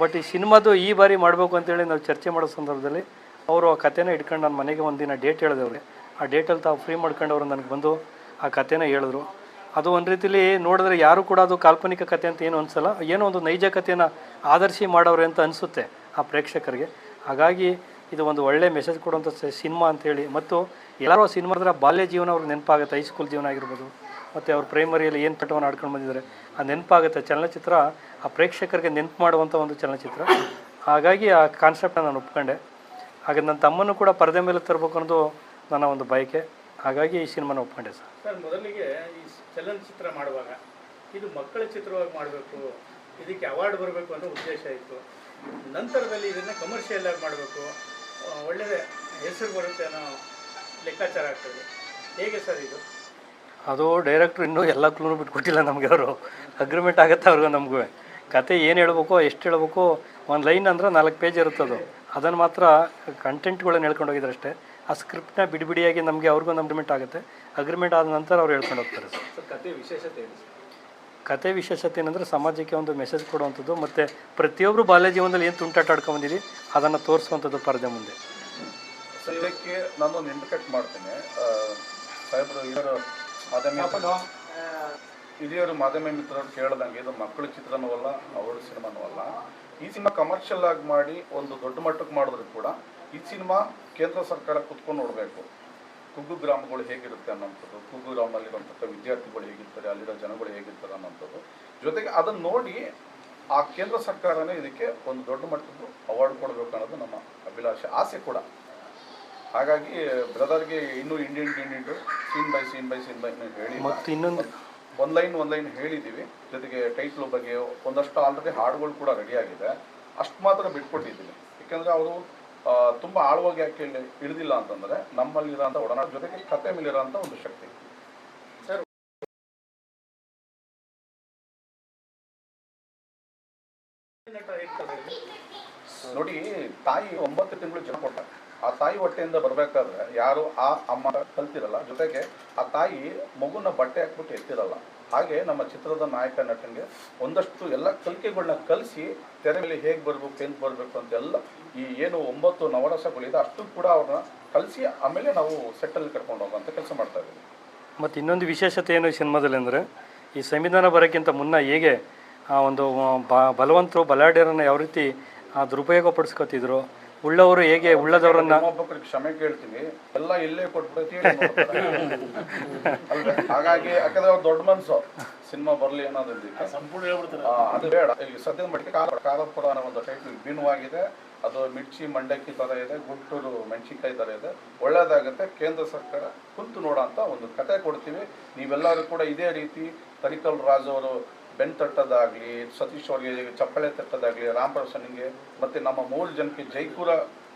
ಬಟ್ ಈ ಸಿನಿಮಾದು ಈ ಬಾರಿ ಮಾಡಬೇಕು ಅಂತೇಳಿ ನಾವು ಚರ್ಚೆ ಮಾಡೋ ಸಂದರ್ಭದಲ್ಲಿ ಅವರು ಆ ಕಥೆನ ಇಟ್ಕೊಂಡು ನನ್ನ ಮನೆಗೆ ಒಂದಿನ ಡೇಟ್ ಹೇಳಿದೆ ಅವ್ರಿಗೆ. ಆ ಡೇಟಲ್ಲಿ ತಾವು ಫ್ರೀ ಮಾಡ್ಕೊಂಡು ಅವರು ನನಗೆ ಬಂದು ಆ ಕಥೆನ ಹೇಳಿದ್ರು. ಅದು ಒಂದು ರೀತಿಲಿ ನೋಡಿದ್ರೆ ಯಾರು ಕೂಡ ಅದು ಕಾಲ್ಪನಿಕ ಕಥೆ ಅಂತ ಏನು ಅನಿಸಲ್ಲ, ಏನೋ ಒಂದು ನೈಜ ಕಥೆಯನ್ನು ಆದರ್ಶಿ ಮಾಡೋರು ಅಂತ ಅನಿಸುತ್ತೆ ಆ ಪ್ರೇಕ್ಷಕರಿಗೆ. ಹಾಗಾಗಿ ಇದು ಒಂದು ಒಳ್ಳೆ ಮೆಸೇಜ್ ಕೊಡುವಂಥ ಸಿನಿಮಾ ಅಂತೇಳಿ, ಮತ್ತು ಎಲ್ಲರೂ ಸಿನಿಮಾ ಅಂದರೆ ಬಾಲ್ಯ ಜೀವನ ಅವ್ರಿಗೆ ನೆನಪಾಗುತ್ತೆ, ಹೈಸ್ಕೂಲ್ ಜೀವನ ಆಗಿರ್ಬೋದು, ಮತ್ತು ಅವ್ರ ಪ್ರೈಮರಿಯಲ್ಲಿ ಏನು ಪಠವನ್ನು ಆಡ್ಕೊಂಡು ಬಂದಿದ್ದಾರೆ ಆ ನೆನಪಾಗುತ್ತೆ. ಚಲನಚಿತ್ರ ಆ ಪ್ರೇಕ್ಷಕರಿಗೆ ನೆನಪು ಮಾಡುವಂಥ ಒಂದು ಚಲನಚಿತ್ರ. ಹಾಗಾಗಿ ಆ ಕಾನ್ಸೆಪ್ಟನ್ನು ನಾನು ಒಪ್ಕೊಂಡೆ. ಹಾಗೆ ನನ್ನ ತಮ್ಮನ್ನು ಕೂಡ ಪರದೆ ಮೇಲೆ ತರಬೇಕು ಅನ್ನೋದು ನನ್ನ ಒಂದು ಬಯಕೆ. ಹಾಗಾಗಿ ಈ ಸಿನಿಮಾನ ಒಪ್ಕೊಂಡೆ ಸರ್. ಸರ್, ಮೊದಲಿಗೆ ಈ ಚಲನಚಿತ್ರ ಮಾಡುವಾಗ ಇದು ಮಕ್ಕಳ ಚಿತ್ರವಾಗಿ ಮಾಡಬೇಕು, ಇದಕ್ಕೆ ಅವಾರ್ಡ್ ಬರಬೇಕು ಅನ್ನೋ ಉದ್ದೇಶ ಇತ್ತು. ನಂತರದಲ್ಲಿ ಇದನ್ನು ಕಮರ್ಷಿಯಲ್ ಆಗಿ ಮಾಡಬೇಕು, ಒಳ್ಳೆಯ ಹೆಸರು ಬರುತ್ತೆ ಅನ್ನೋ ಲೆಕ್ಕಾಚಾರ ಆಗ್ತದೆ. ಹೇಗೆ ಸರ್ ಇದು? ಅದು ಡೈರೆಕ್ಟ್ರು ಇನ್ನೂ ಎಲ್ಲ ಕ್ಲೂನು ಬಿಟ್ಕೊಟ್ಟಿಲ್ಲ ನಮಗೆ. ಅವರು ಅಗ್ರಿಮೆಂಟ್ ಆಗುತ್ತೆ ಅವ್ರಿಗೂ ನಮಗೂ. ಕತೆ ಏನು ಹೇಳ್ಬೇಕು, ಎಷ್ಟು ಹೇಳ್ಬೇಕು, ಒಂದು ಲೈನ್ ಅಂದರೆ 4 ಪೇಜ್ ಇರುತ್ತದು. ಅದನ್ನು ಮಾತ್ರ ಕಂಟೆಂಟ್ಗಳನ್ನು ಹೇಳ್ಕೊಂಡು ಹೋಗಿದ್ದಾರೆ ಅಷ್ಟೇ. ಆ ಸ್ಕ್ರಿಪ್ಟ್ನ ಬಿಡಿಯಾಗಿ ನಮಗೆ ಅವ್ರಿಗೂ ಅಗ್ರಿಮೆಂಟ್ ಆಗುತ್ತೆ. ಅಗ್ರಿಮೆಂಟ್ ಆದ ನಂತರ ಅವ್ರು ಹೇಳ್ಕೊಂಡು ಹೋಗ್ತಾರೆ ಸರ್. ಕತೆ ವಿಶೇಷತೆ ಏನು? ಕತೆ ವಿಶೇಷತೆ ಏನಂದರೆ ಸಮಾಜಕ್ಕೆ ಒಂದು ಮೆಸೇಜ್ ಕೊಡುವಂಥದ್ದು, ಮತ್ತು ಪ್ರತಿಯೊಬ್ಬರು ಬಾಲ್ಯ ಜೀವನದಲ್ಲಿ ಏನು ತುಂಟಾಟ ಆಡ್ಕೊಂಬಂದಿದ್ದೀವಿ ಅದನ್ನು ತೋರಿಸುವಂಥದ್ದು ಪರದೆ ಮುಂದೆ. ಸದ್ಯಕ್ಕೆ ನಾನು ಇಂಟರ್ಕಟ್ ಮಾಡ್ತೇನೆ. ಸಾಹೇಬರು ಹಿರಿಯರು ಮಾಧ್ಯಮ ಮಿತ್ರರು ಕೇಳ್ದಂಗೆ ಇದು ಮಕ್ಕಳ ಚಿತ್ರನೂ ಅಲ್ಲ, ಅವರ ಸಿನಿಮಾನೂ ಅಲ್ಲ. ಈ ಸಿನಿಮಾ ಕಮರ್ಷಿಯಲ್ ಆಗಿ ಮಾಡಿ ಒಂದು ದೊಡ್ಡ ಮಟ್ಟಕ್ಕೆ ಮಾಡಿದ್ರು ಕೂಡ ಈ ಸಿನಿಮಾ ಕೇಂದ್ರ ಸರ್ಕಾರ ಕುತ್ಕೊಂಡು ನೋಡಬೇಕು. ಕುಗ್ಗು ಗ್ರಾಮಗಳು ಹೇಗಿರುತ್ತೆ ಅನ್ನೋಂಥದ್ದು, ಕುಗ್ಗು ಗ್ರಾಮದಲ್ಲಿರುವಂಥ ವಿದ್ಯಾರ್ಥಿಗಳು ಹೇಗಿರ್ತಾರೆ, ಅಲ್ಲಿರೋ ಜನಗಳು ಹೇಗಿರ್ತಾರೆ ಅನ್ನೋಂಥದ್ದು, ಜೊತೆಗೆ ಅದನ್ನು ನೋಡಿ ಆ ಕೇಂದ್ರ ಸರ್ಕಾರನೇ ಇದಕ್ಕೆ ಒಂದು ದೊಡ್ಡ ಮಟ್ಟದ್ದು ಅವಾರ್ಡ್ ಕೊಡಬೇಕು ಅನ್ನೋದು ನಮ್ಮ ಅಭಿಲಾಷೆ, ಆಸೆ ಕೂಡ. ಹಾಗಾಗಿ ಬ್ರದರ್ಗೆ ಇನ್ನೂ ಇಂಡಿಯನ್ ಸೀನ್ ಬೈ ಸೀನ್ ಹೇಳಿ ಮತ್ತು ಇನ್ನೊಂದು ಒಂದು ಲೈನ್ ಹೇಳಿದ್ದೀವಿ. ಜೊತೆಗೆ ಟೈಟ್ಲ್ ಬಗ್ಗೆ ಒಂದಷ್ಟು ಆಲ್ರೆಡಿ ಹಾಡುಗಳು ಕೂಡ ರೆಡಿಯಾಗಿದೆ. ಅಷ್ಟು ಮಾತ್ರ ಬಿಟ್ಕೊಟ್ಟಿದ್ದೀವಿ. ಯಾಕೆಂದರೆ ಅವರು ತುಂಬ ಆಳವಾಗಿ ಯಾಕೆ ಇಳಿದಿಲ್ಲ ಅಂತಂದರೆ ನಮ್ಮಲ್ಲಿರೋಂಥ ಒಡನಾಟ ಜೊತೆಗೆ ಕತೆ ಮೇಲಿರೋಂಥ ಒಂದು ಶಕ್ತಿ. ಸರ್, ನೋಡಿ ತಾಯಿ 9 ತಿಂಗಳು ಜನ್ಮ ಕೊಡ್ತಾರೆ. ಆ ತಾಯಿ ಹೊಟ್ಟೆಯಿಂದ ಬರಬೇಕಾದ್ರೆ ಯಾರು ಆ ಅಮ್ಮ ಕಲ್ತಿರಲ್ಲ, ಜೊತೆಗೆ ಆ ತಾಯಿ ಮಗುನ ಬಟ್ಟೆ ಹಾಕ್ಬಿಟ್ಟು ಎತ್ತಿರಲ್ಲ. ಹಾಗೆ ನಮ್ಮ ಚಿತ್ರದ ನಾಯಕ ನಟನಿಗೆ ಒಂದಷ್ಟು ಎಲ್ಲ ಕಲಿಕೆಗಳನ್ನ ಕಲಿಸಿ ತೆರೆ ಮೇಲೆ ಹೇಗೆ ಬರಬೇಕು, ಏನು ಬರಬೇಕು ಅಂತೆಲ್ಲ ಈ ಏನು 9 ನವರಸಗಳಿದೆ ಅಷ್ಟು ಕೂಡ ಅವ್ರನ್ನ ಕಲಿಸಿ ಆಮೇಲೆ ನಾವು ಸೆಟ್ಟಲ್ಲಿ ಕರ್ಕೊಂಡು ಹೋಗುವಂಥ ಕೆಲಸ ಮಾಡ್ತಾ ಇದ್ದೀವಿ. ಮತ್ತು ಇನ್ನೊಂದು ವಿಶೇಷತೆ ಏನು ಈ ಸಿನಿಮಾದಲ್ಲಿ ಅಂದರೆ, ಈ ಸಂವಿಧಾನ ಬರೋಕ್ಕಿಂತ ಮುನ್ನ ಹೇಗೆ ಆ ಒಂದು ಬಲವಂತರು ಬಲಾಢ್ಯರನ್ನು ಯಾವ ರೀತಿ ದುರುಪಯೋಗ ಪಡಿಸ್ಕೊತಿದ್ರು, ಉಳ್ಳವರು ಹೇಗೆ ಉಳ್ಳದವರನ್ನ ಒಬ್ಬೊಬ್ಬರಿಗೆ ಕ್ಷಮೆ ಕೇಳ್ತೀನಿ, ಎಲ್ಲ ಇಲ್ಲೇ ಕೊಟ್ಬಿಟ್ಟು ಹಾಗಾಗಿ ಯಾಕಂದ್ರೆ ಅವ್ರು ದೊಡ್ಡ ಮನಸ್ಸು ಸಿನಿಮಾ ಬರಲಿ ಅನ್ನೋದಕ್ಕೆ ಸಂಪೂರ್ಣ ಹೇಳ್ಬಿಡ್ತಾರೆ. ಅದು ಬೇಡ. ಈಗ ಸದ್ಯದ ಮಟ್ಟಿಗೆ ಕಾರಪುರ ಅನ್ನೋ ಒಂದು ಟೈಟ್ಲ್ ಭಿನ್ನವಾಗಿದೆ. ಅದು ಮಿರ್ಚಿ ಮಂಡಕ್ಕಿ ಥರ ಇದೆ, ಗುಂಟೂರು ಮೆಣಸಿನ್ಕಾಯಿ ಥರ ಇದೆ. ಒಳ್ಳೇದಾಗುತ್ತೆ. ಕೇಂದ್ರ ಸರ್ಕಾರ ಕುಂತು ನೋಡೋಂಥ ಒಂದು ಕತೆ ಕೊಡ್ತೀವಿ. ನೀವೆಲ್ಲರೂ ಕೂಡ ಇದೇ ರೀತಿ ತರಿಕಲ್ ರಾಜ್ ಅವರು ಬೆನ್ ತಟ್ಟದಾಗಲಿ, ಸತೀಶ್ ಅವರಿಗೆ ಚಪ್ಪಳೆ ತಟ್ಟದಾಗಲಿ, ರಾಮ್ ಪ್ರಸನ್ನಿಗೆ ಮತ್ತು ನಮ್ಮ 3 ಜನಕ್ಕೆ ಜೈಕೂರ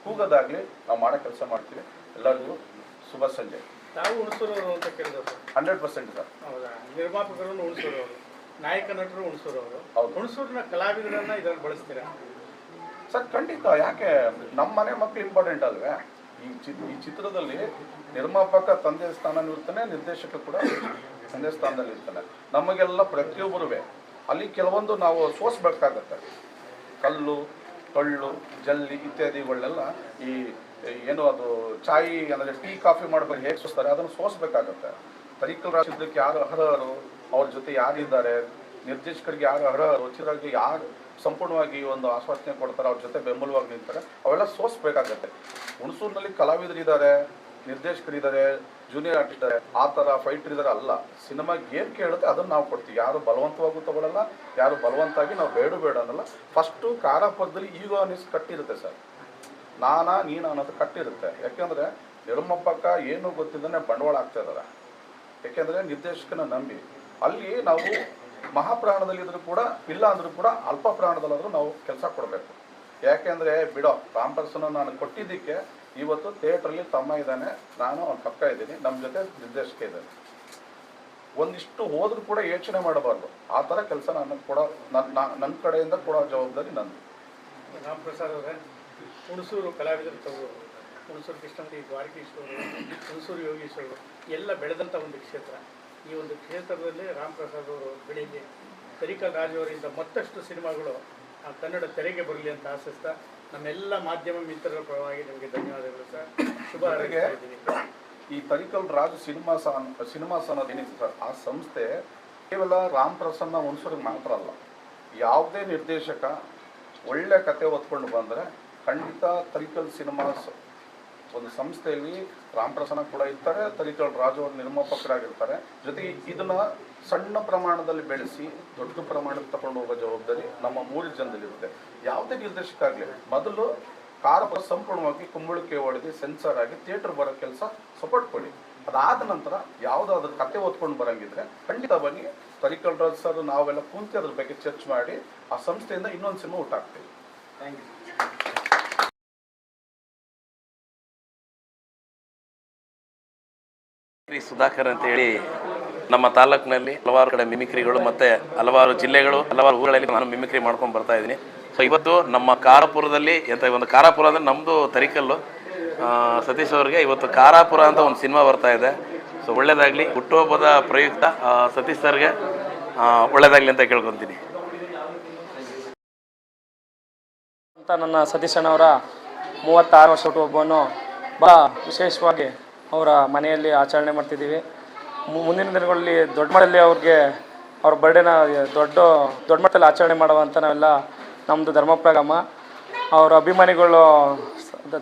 ಕೂಗೋದಾಗಲಿ ನಾವು ಮಾಡೋ ಕೆಲಸ ಮಾಡ್ತೀವಿ. ಎಲ್ಲರಿಗೂ ಶುಭ ಸಂಜೆ. ತಾವು ಹುಣಸೂರವರು ಅಂತ ಕೇಳಿದ್ರು ಸರ್. 100% ಸರ್. ಹೌದಾ? ನಿರ್ಮಾಪಕರನ್ನು ಹುಣಸೂರವರು, ನಾಯಕ ನಟರು ಹುಣಸೂರವರು. ಹೌದು. ಹುಣಸೂರಿನ ಕಲಾವಿದರನ್ನ ಇದರಲ್ಲಿ ಬಳಸ್ತೀರಾ ಸರ್? ಖಂಡಿತ. ಯಾಕೆ ನಮ್ಮ ಮನೆ ಮಕ್ಕಳು ಇಂಪಾರ್ಟೆಂಟ್ ಅಲ್ವೇ? ಈ ಚಿತ್ರದಲ್ಲಿ ನಿರ್ಮಾಪಕ ತಂದೆ ಸ್ಥಾನನೂ ಇರ್ತಾನೆ, ನಿರ್ದೇಶಕ ಕೂಡ ತಂದೆ ಸ್ಥಾನದಲ್ಲಿ ಇರ್ತಾನೆ. ನಮಗೆಲ್ಲ ಪ್ರತಿಯೊಬ್ಬರೂ ಅಲ್ಲಿ ಕೆಲವೊಂದು ನಾವು ಸೋಸ್ಬೇಕಾಗತ್ತೆ. ಕಲ್ಲು, ಟೊಳ್ಳು, ಜಲ್ಲಿ ಇತ್ಯಾದಿಗಳನ್ನೆಲ್ಲ ಈ ಏನು ಅದು ಚಾಯ್ ಅಂದರೆ ಟೀ ಕಾಫಿ ಮಾಡಬೇಕು ಹೇಗೆ ಸೋಸ್ತಾರೆ ಅದನ್ನು ಸೋಸ್ಬೇಕಾಗತ್ತೆ. ತರಿಕಲ್ ರಾಜ್ ಚಿತ್ರಕ್ಕೆ ಯಾರು ಅರ್ಹರು, ಅವ್ರ ಜೊತೆ ಯಾರಿದ್ದಾರೆ, ನಿರ್ದೇಶಕರಿಗೆ ಯಾರು ಅರ್ಹರು, ಚಿತ್ರಕ್ಕೆ ಯಾರು ಸಂಪೂರ್ಣವಾಗಿ ಒಂದು ಆಶ್ವಾಸನೆ ಕೊಡ್ತಾರೆ, ಅವ್ರ ಜೊತೆ ಬೆಂಬಲವಾಗಿ ನಿಂತಾರೆ, ಅವೆಲ್ಲ ಸೋಸ್ಬೇಕಾಗತ್ತೆ. ಹುಣಸೂರಿನಲ್ಲಿ ಕಲಾವಿದರಿದ್ದಾರೆ, ನಿರ್ದೇಶಕರಿದ್ದಾರೆ, ಜೂನಿಯರ್ ಆರ್ಟಿಸ್ಟ್ ಇದ್ದಾರೆ, ಆ ಥರ ಫೈಟರ್ ಇದ್ದಾರೆ ಅಲ್ಲ. ಸಿನಿಮಾಗೆ ಏನು ಕೇಳುತ್ತೆ ಅದನ್ನು ನಾವು ಕೊಡ್ತೀವಿ. ಯಾರು ಬಲವಂತವಾಗೂ ತಗೊಳ್ಳಲ್ಲ, ಯಾರು ಬಲವಂತಾಗಿ ನಾವು ಬೇಡ ಅನ್ನಲ್ಲ. ಫಸ್ಟು ಕಾರಾಪುರದಲ್ಲಿ ಈಗೋ ಅನಿಸ್ ಕಟ್ಟಿರುತ್ತೆ ಸರ್. ನೀನು ಅನ್ನೋದು ಕಟ್ಟಿರುತ್ತೆ. ಯಾಕೆಂದರೆ ನಿರ್ಮಾಪಕ ಏನು ಗೊತ್ತಿದ್ದಾನೆ ಬಂಡವಾಳ ಆಗ್ತಾ ಇದ್ದಾರೆ. ಯಾಕೆಂದರೆ ನಿರ್ದೇಶಕನ ನಂಬಿ ಅಲ್ಲಿ ನಾವು ಮಹಾಪ್ರಾಣದಲ್ಲಿದ್ದರೂ ಕೂಡ ಇಲ್ಲ ಅಂದರೂ ಕೂಡ ಅಲ್ಪ ಪ್ರಾಣದಲ್ಲಾದರೂ ನಾವು ಕೆಲಸ ಕೊಡಬೇಕು. ಯಾಕೆಂದರೆ ಬಿಡೋ ರಾಮ್ ಪ್ರಸನ್ನ ನಾನು ಕೊಟ್ಟಿದ್ದಕ್ಕೆ ಇವತ್ತು ಥಿಯೇಟ್ರಲ್ಲಿ ತಮ್ಮ ಇದ್ದಾನೆ, ನಾನು ಅವ್ನ ಪಕ್ಕ ಇದ್ದೀನಿ, ನಮ್ಮ ಜೊತೆ ನಿರ್ದೇಶಕ ಇದ್ದಾನೆ. ಒಂದಿಷ್ಟು ಹೋದ್ರೂ ಕೂಡ ಯೋಚನೆ ಮಾಡಬಾರ್ದು. ಆ ಥರ ಕೆಲಸ ನನಗೆ ಕೂಡ ನನ್ನ ಕಡೆಯಿಂದ ಕೊಡೋ ಜವಾಬ್ದಾರಿ ನಂದು. ರಾಮ್ ಪ್ರಸಾದ್ ಅವರೇ, ಹುಣಸೂರು ಕಲಾವಿದರು ತವರು, ಹುಣಸೂರು ಕೃಷ್ಣಮೂರ್ತಿ, ದ್ವಾರಕೀಶ್ವರು, ಹುಣಸೂರು ಯೋಗೀಶ್ವರು ಎಲ್ಲ ಬೆಳೆದಂಥ ಒಂದು ಕ್ಷೇತ್ರ. ಈ ಒಂದು ಕ್ಷೇತ್ರದಲ್ಲಿ ರಾಮ್ ಪ್ರಸಾದ್ ಅವರು ಬೆಳೀಲಿ, ತರಿಕಲ್ ರಾಜ್ ಅವರಿಂದ ಮತ್ತಷ್ಟು ಸಿನಿಮಾಗಳು ಕನ್ನಡ ತೆರೆಗೆ ಬರಲಿ ಅಂತ ಆಶಿಸ್ತಾ ನಮ್ಮೆಲ್ಲ ಮಾಧ್ಯಮ ಮಿತ್ರರ ಪರವಾಗಿ ನಿಮಗೆ ಧನ್ಯವಾದಗಳು ಸರ್. ಶುಭ ಹಾರೈಸ್ತಾ ಇದ್ದೀನಿ. ಈ ತರಿಕಲ್ ರಾಜ್ ಸಿನಿಮಾಸ್ ಅನ್ನೋದೇನಿದೆ ಸರ್, ಆ ಸಂಸ್ಥೆ ಕೇವಲ ರಾಮ್ ಪ್ರಸನ್ನ ಹುಣಸೂರಿಗೆ ಮಾತ್ರ ಅಲ್ಲ. ಯಾವುದೇ ನಿರ್ದೇಶಕ ಒಳ್ಳೆ ಕತೆ ಹೊತ್ಕೊಂಡು ಬಂದರೆ ಖಂಡಿತ ತರಿಕಲ್ ಸಿನಿಮಾಸ್ ಒಂದು ಸಂಸ್ಥೆಯಲ್ಲಿ ರಾಮ್ ಪ್ರಸನ್ನ ಕೂಡ ಇರ್ತಾರೆ, ತರಿಕಲ್ ರಾಜು ಅವರು ನಿರ್ಮಾಪಕರಾಗಿರ್ತಾರೆ. ಜೊತೆಗೆ ಇದನ್ನು ಸಣ್ಣ ಪ್ರಮಾಣದಲ್ಲಿ ಬೆಳೆಸಿ ದೊಡ್ಡ ಪ್ರಮಾಣಕ್ಕೆ ತಗೊಂಡು ಹೋಗೋ ಜವಾಬ್ದಾರಿ ನಮ್ಮ 3 ಜನದಲ್ಲಿರುತ್ತೆ. ಯಾವುದೇ ನಿರ್ದೇಶಕ ಆಗಲಿ ಮೊದಲು ಕಾರಪುರ ಸಂಪೂರ್ಣವಾಗಿ ಕುಂಬಳಕ್ಕೆ ಹೊಡೆದು ಸೆನ್ಸರ್ ಆಗಿ ಥಿಯೇಟರ್ ಬರೋ ಕೆಲಸ ಸಪೋರ್ಟ್ ಕೊಡಿ. ಅದಾದ ನಂತರ ಯಾವುದಾದ್ರೂ ಕತೆ ಓದ್ಕೊಂಡು ಬರೋಂಗಿದ್ರೆ ಖಂಡಿತ ಬನ್ನಿ. ತರಿಕಲ್ ರಾಜ್ ಸರ್ ನಾವೆಲ್ಲ ಕೂತು ಅದ್ರ ಬಗ್ಗೆ ಚರ್ಚೆ ಮಾಡಿ ಆ ಸಂಸ್ಥೆಯಿಂದ ಇನ್ನೊಂದು ಸಿನಿಮಾ ಹುಟ್ಟಾಕ್ತೀವಿ. Thank you. ಸುಧಾಕರ್ ಅಂತೇಳಿ ನಮ್ಮ ತಾಲೂಕಿನಲ್ಲಿ ಹಲವಾರು ಕಡೆ ಮಿಮಿಕ್ರಿಗಳು ಮತ್ತು ಹಲವಾರು ಜಿಲ್ಲೆಗಳು ಹಲವಾರು ಊರುಗಳಲ್ಲಿ ನಾನು ಮಿಮಿಕ್ರಿ ಮಾಡ್ಕೊಂಡು ಬರ್ತಾ ಇದ್ದೀನಿ. ಸೊ ಇವತ್ತು ನಮ್ಮ ಕಾರಾಪುರದಲ್ಲಿ ಒಂದು ಕಾರಾಪುರ ಅಂದರೆ ನಮ್ಮದು ತರಿಕಲ್ಲು. ಸತೀಶ್ ಅವ್ರಿಗೆ ಇವತ್ತು ಕಾರಾಪುರ ಅಂತ ಒಂದು ಸಿನಿಮಾ ಬರ್ತಾ ಇದೆ. ಸೊ ಒಳ್ಳೆಯದಾಗಲಿ, ಹುಟ್ಟುಹಬ್ಬದ ಪ್ರಯುಕ್ತ ಸತೀಶ್ ಸರ್ಗೆ ಒಳ್ಳೆಯದಾಗಲಿ ಅಂತ ಕೇಳ್ಕೊತೀನಿ. ಅಂತ ನನ್ನ ಸತೀಶ್ ಅಣ್ಣವರ 36 ವರ್ಷ ಹುಟ್ಟುಹಬ್ಬವನ್ನು ಭಾಳ ವಿಶೇಷವಾಗಿ ಅವರ ಮನೆಯಲ್ಲಿ ಆಚರಣೆ ಮಾಡ್ತಿದ್ದೀವಿ. ಮುಂದಿನ ದಿನಗಳಲ್ಲಿ ದೊಡ್ಡ ಮಟ್ಟದಲ್ಲಿ ಅವ್ರಿಗೆ ಅವ್ರ ಬರ್ಡೇನ ದೊಡ್ಡ ಮಟ್ಟದಲ್ಲಿ ಆಚರಣೆ ಮಾಡುವಂಥ ನಾವೆಲ್ಲ ನಮ್ಮದು ಧರ್ಮಪ್ರಗಮ. ಅವರ ಅಭಿಮಾನಿಗಳು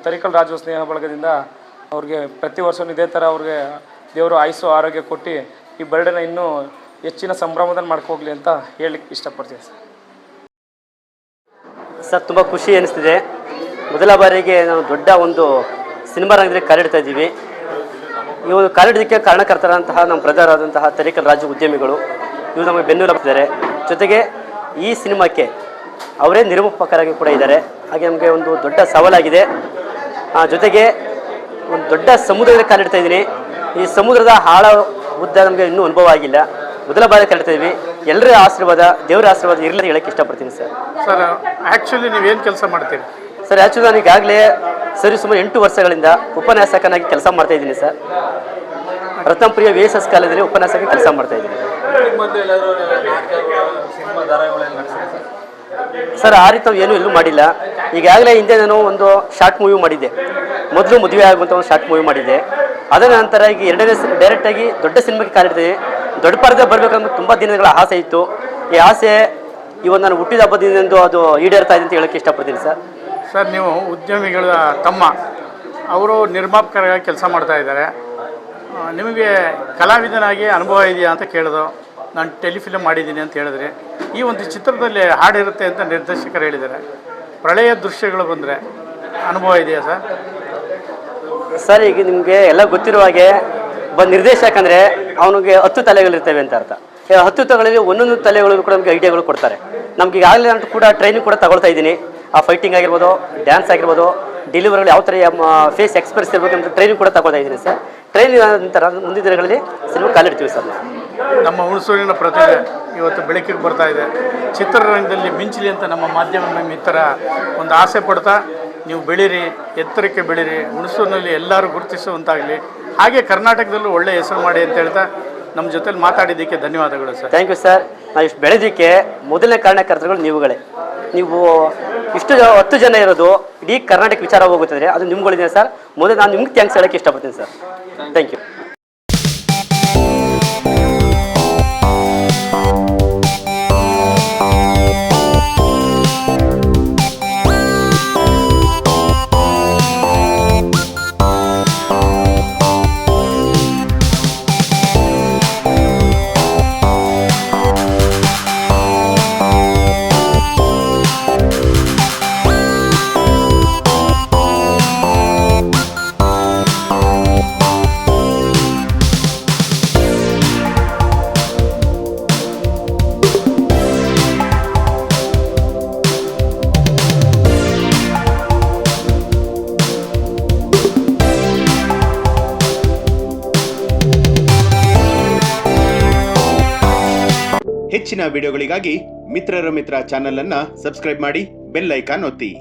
ತರಿಕಲ್ ರಾಜು ಸ್ನೇಹ ಬಳಗದಿಂದ ಅವ್ರಿಗೆ ಪ್ರತಿ ವರ್ಷವೂ ಇದೇ ಥರ ಅವ್ರಿಗೆ ದೇವರು ಆಯುಸ್ಸು ಆರೋಗ್ಯ ಕೊಟ್ಟು ಈ ಬರ್ಡೇನ ಇನ್ನೂ ಹೆಚ್ಚಿನ ಸಂಭ್ರಮದಲ್ಲಿ ಮಾಡ್ಕೋಗ್ಲಿ ಅಂತ ಹೇಳಲಿಕ್ಕೆ ಇಷ್ಟಪಡ್ತೀನಿ ಸರ್. ತುಂಬ ಖುಷಿ ಅನಿಸ್ತಿದೆ. ಮೊದಲ ಬಾರಿಗೆ ನಾವು ದೊಡ್ಡ ಒಂದು ಸಿನಿಮಾ ರಂಗದಲ್ಲಿ ಕಾಲಿಡ್ತಾ ಇದ್ದೀವಿ. ಈ ಒಂದು ಕಾಲಿಡೋದಕ್ಕೆ ಕಾರಣಕರ್ತರಂತಹ ನಮ್ಮ ಪ್ರಧಾನರಾದಂತಹ ತರಿಕಲ್ ರಾಜು ಉದ್ಯಮಿಗಳು ಇವರು ನಮಗೆ ಬೆನ್ನೆಲುಬಿದ್ದಾರೆ. ಜೊತೆಗೆ ಈ ಸಿನಿಮಾಕ್ಕೆ ಅವರೇ ನಿರ್ಮಾಪಕರಾಗಿ ಕೂಡ ಇದ್ದಾರೆ. ಹಾಗೆ ನಮಗೆ ಒಂದು ದೊಡ್ಡ ಸವಾಲಾಗಿದೆ. ಜೊತೆಗೆ ಒಂದು ದೊಡ್ಡ ಸಮುದ್ರದಲ್ಲಿ ಕಾಲಿಡ್ತಾ ಇದ್ದೀನಿ. ಈ ಸಮುದ್ರದ ಆಳ ಉದ್ದ ನಮಗೆ ಇನ್ನೂ ಅನುಭವ ಆಗಿಲ್ಲ. ಮೊದಲ ಬಾರಿ ಕಾಲಿಡ್ತಾ ಇದ್ವಿ. ಎಲ್ಲರ ಆಶೀರ್ವಾದ, ದೇವರ ಆಶೀರ್ವಾದ ಇರಲಿ ಹೇಳಕ್ಕೆ ಇಷ್ಟಪಡ್ತೀನಿ ಸರ್. ಸರ್, ಆ್ಯಕ್ಚುಲಿ ನೀವೇನು ಕೆಲಸ ಮಾಡ್ತೀರಿ ಸರ್ ಆ್ಯಕ್ಚುಲಿ ನಾನು ಈಗಾಗಲೇ ಸರಿ ಸುಮಾರು 8 ವರ್ಷಗಳಿಂದ ಉಪನ್ಯಾಸಕನಾಗಿ ಕೆಲಸ ಮಾಡ್ತಾ ಇದ್ದೀನಿ ಸರ್. ರತ್ನಪ್ರಿಯ VSS ಕಾಲೇಜಲ್ಲಿ ಉಪನ್ಯಾಸಕನಾಗಿ ಕೆಲಸ ಮಾಡ್ತಾ ಇದ್ದೀನಿ ಸರ್. ಆ ರೀತಿ ಏನೂ ಎಲ್ಲೂ ಮಾಡಿಲ್ಲ. ಈಗಾಗಲೇ ಹಿಂದೆ ನಾನು ಒಂದು ಶಾರ್ಟ್ ಮೂವಿ ಮಾಡಿದ್ದೆ. ಮೊದಲು ಮದುವೆ ಆಗುವಂಥ ಒಂದು ಶಾರ್ಟ್ ಮೂವಿ ಮಾಡಿದ್ದೆ. ಅದರ ನಂತರ ಈಗ ಎರಡನೇ ಡೈರೆಕ್ಟಾಗಿ ದೊಡ್ಡ ಸಿನಿಮಾಗೆ ಕಾಲಿಡ್ತೀನಿ. ದೊಡ್ಡ ಪರದೆ ಬರಬೇಕಂದ್ರೆ ತುಂಬ ದಿನಗಳ ಆಸೆ ಇತ್ತು. ಈ ಆಸೆ ಇವತ್ತು ನಾನು ಹುಟ್ಟಿದ ಹಬ್ಬದಿಂದಂದು ಅದು ಈಡೇರ್ತಾ ಇದೆ ಅಂತ ಹೇಳೋಕ್ಕೆ ಇಷ್ಟಪಡ್ತೀನಿ ಸರ್. ಸರ್, ನೀವು ಉದ್ಯಮಿಗಳ ತಮ್ಮ ಅವರು ನಿರ್ಮಾಪಕರಾಗಿ ಕೆಲಸ ಮಾಡ್ತಾ ಇದ್ದಾರೆ. ನಿಮಗೆ ಕಲಾವಿದನಾಗಿ ಅನುಭವ ಇದೆಯಾ ಅಂತ ಕೇಳಿದ್ರು. ನಾನು ಟೆಲಿಫಿಲ್ಮ್ ಮಾಡಿದ್ದೀನಿ ಅಂತ ಹೇಳಿದ್ರಿ. ಈ ಒಂದು ಚಿತ್ರದಲ್ಲಿ ಹಾಡಿರುತ್ತೆ ಅಂತ ನಿರ್ದೇಶಕರು ಹೇಳಿದ್ದಾರೆ. ಪ್ರಳಯ ದೃಶ್ಯಗಳು ಬಂದರೆ ಅನುಭವ ಇದೆಯಾ ಸರ್? ಸರ್, ಈಗ ನಿಮಗೆ ಎಲ್ಲ ಗೊತ್ತಿರುವ ಹಾಗೆ ನಿರ್ದೇಶಕ ಅಂದರೆ ಅವನಿಗೆ 10 ತಲೆಗಳಿರ್ತವೆ ಅಂತ ಅರ್ಥ. 10 ತಲೆಗಳಲ್ಲಿ ಒಂದೊಂದು ತಲೆಗಳು ಕೂಡ ನಮಗೆ ಐಡಿಯಾಗಳು ಕೊಡ್ತಾರೆ. ನಮ್ಗೆ ಈಗಾಗಲೇ ನಾನು ಕೂಡ ಟ್ರೈನಿಂಗ್ ಕೂಡ ತಗೊಳ್ತಾ ಇದ್ದೀನಿ. ಆ ಫೈಟಿಂಗ್ ಆಗಿರ್ಬೋದು, ಡ್ಯಾನ್ಸ್ ಆಗಿರ್ಬೋದು, ಡೆಲಿವರಿಗಳು ಯಾವ ಥರ ಫೇಸ್ ಎಕ್ಸ್ಪ್ರೆಸ್ ಇರಬೇಕು ಅಂತ ಟ್ರೈನಿಂಗ್ ಕೂಡ ತಗೊಳ್ತಾ ಇದ್ದೀನಿ ಸರ್. ಟ್ರೈನಿಂಗ್ ಆದ ನಂತರ ಮುಂದಿನ ದಿನಗಳಲ್ಲಿ ಸಿನಿಮಾ ಕಾಲಿಡ್ತೀವಿ ಸರ್. ನಮ್ಮ ಹುಣಸೂರಿನ ಪ್ರತಿಭೆ ಇವತ್ತು ಬೆಳಕಿಗೆ ಬರ್ತಾ ಇದೆ. ಚಿತ್ರರಂಗದಲ್ಲಿ ಮಿಂಚಲಿ ಅಂತ ನಮ್ಮ ಮಾಧ್ಯಮ ಮಿತ್ರ ಒಂದು ಆಸೆ ಪಡ್ತಾ ನೀವು ಬೆಳೀರಿ, ಎತ್ತರಕ್ಕೆ ಬೆಳೀರಿ, ಹುಣಸೂರಿನಲ್ಲಿ ಎಲ್ಲರೂ ಗುರುತಿಸುವಂತಾಗಲಿ, ಹಾಗೆ ಕರ್ನಾಟಕದಲ್ಲೂ ಒಳ್ಳೆ ಹೆಸರು ಮಾಡಿ ಅಂತ ಹೇಳ್ತಾ ನಮ್ಮ ಜೊತೆಲಿ ಮಾತಾಡಿದ್ದಕ್ಕೆ ಧನ್ಯವಾದಗಳು ಸರ್. Thank you sir. ನಾವು ಇಷ್ಟು ಬೆಳೆದಕ್ಕೆ ಮೊದಲನೇ ಕಾರಣಕರ್ತರುಗಳು ನೀವುಗಳೇ. ನೀವು ಇಷ್ಟು 10 ಜನ ಇರೋದು ಇಡೀ ಕರ್ನಾಟಕ ವಿಚಾರ ಹೋಗುತ್ತದೆ, ಅದು ನಿಮ್ಗಳಿದೆ ಸರ್. ಮೊದಲು ನಾನು ನಿಮ್ಗೆ ಥ್ಯಾಂಕ್ಸ್ ಹೇಳೋಕ್ಕೆ ಇಷ್ಟಪಡ್ತೀನಿ ಸರ್. Thank you. ಹೆಚ್ಚಿನ ವಿಡಿಯೋಗಳಿಗಾಗಿ ಮಿತ್ರರ ಮಿತ್ರ ಚಾನೆಲ್ ಅನ್ನು ಸಬ್ಸ್ಕ್ರೈಬ್ ಮಾಡಿ, ಬೆಲ್ ಐಕಾನ್ ಒತ್ತಿ.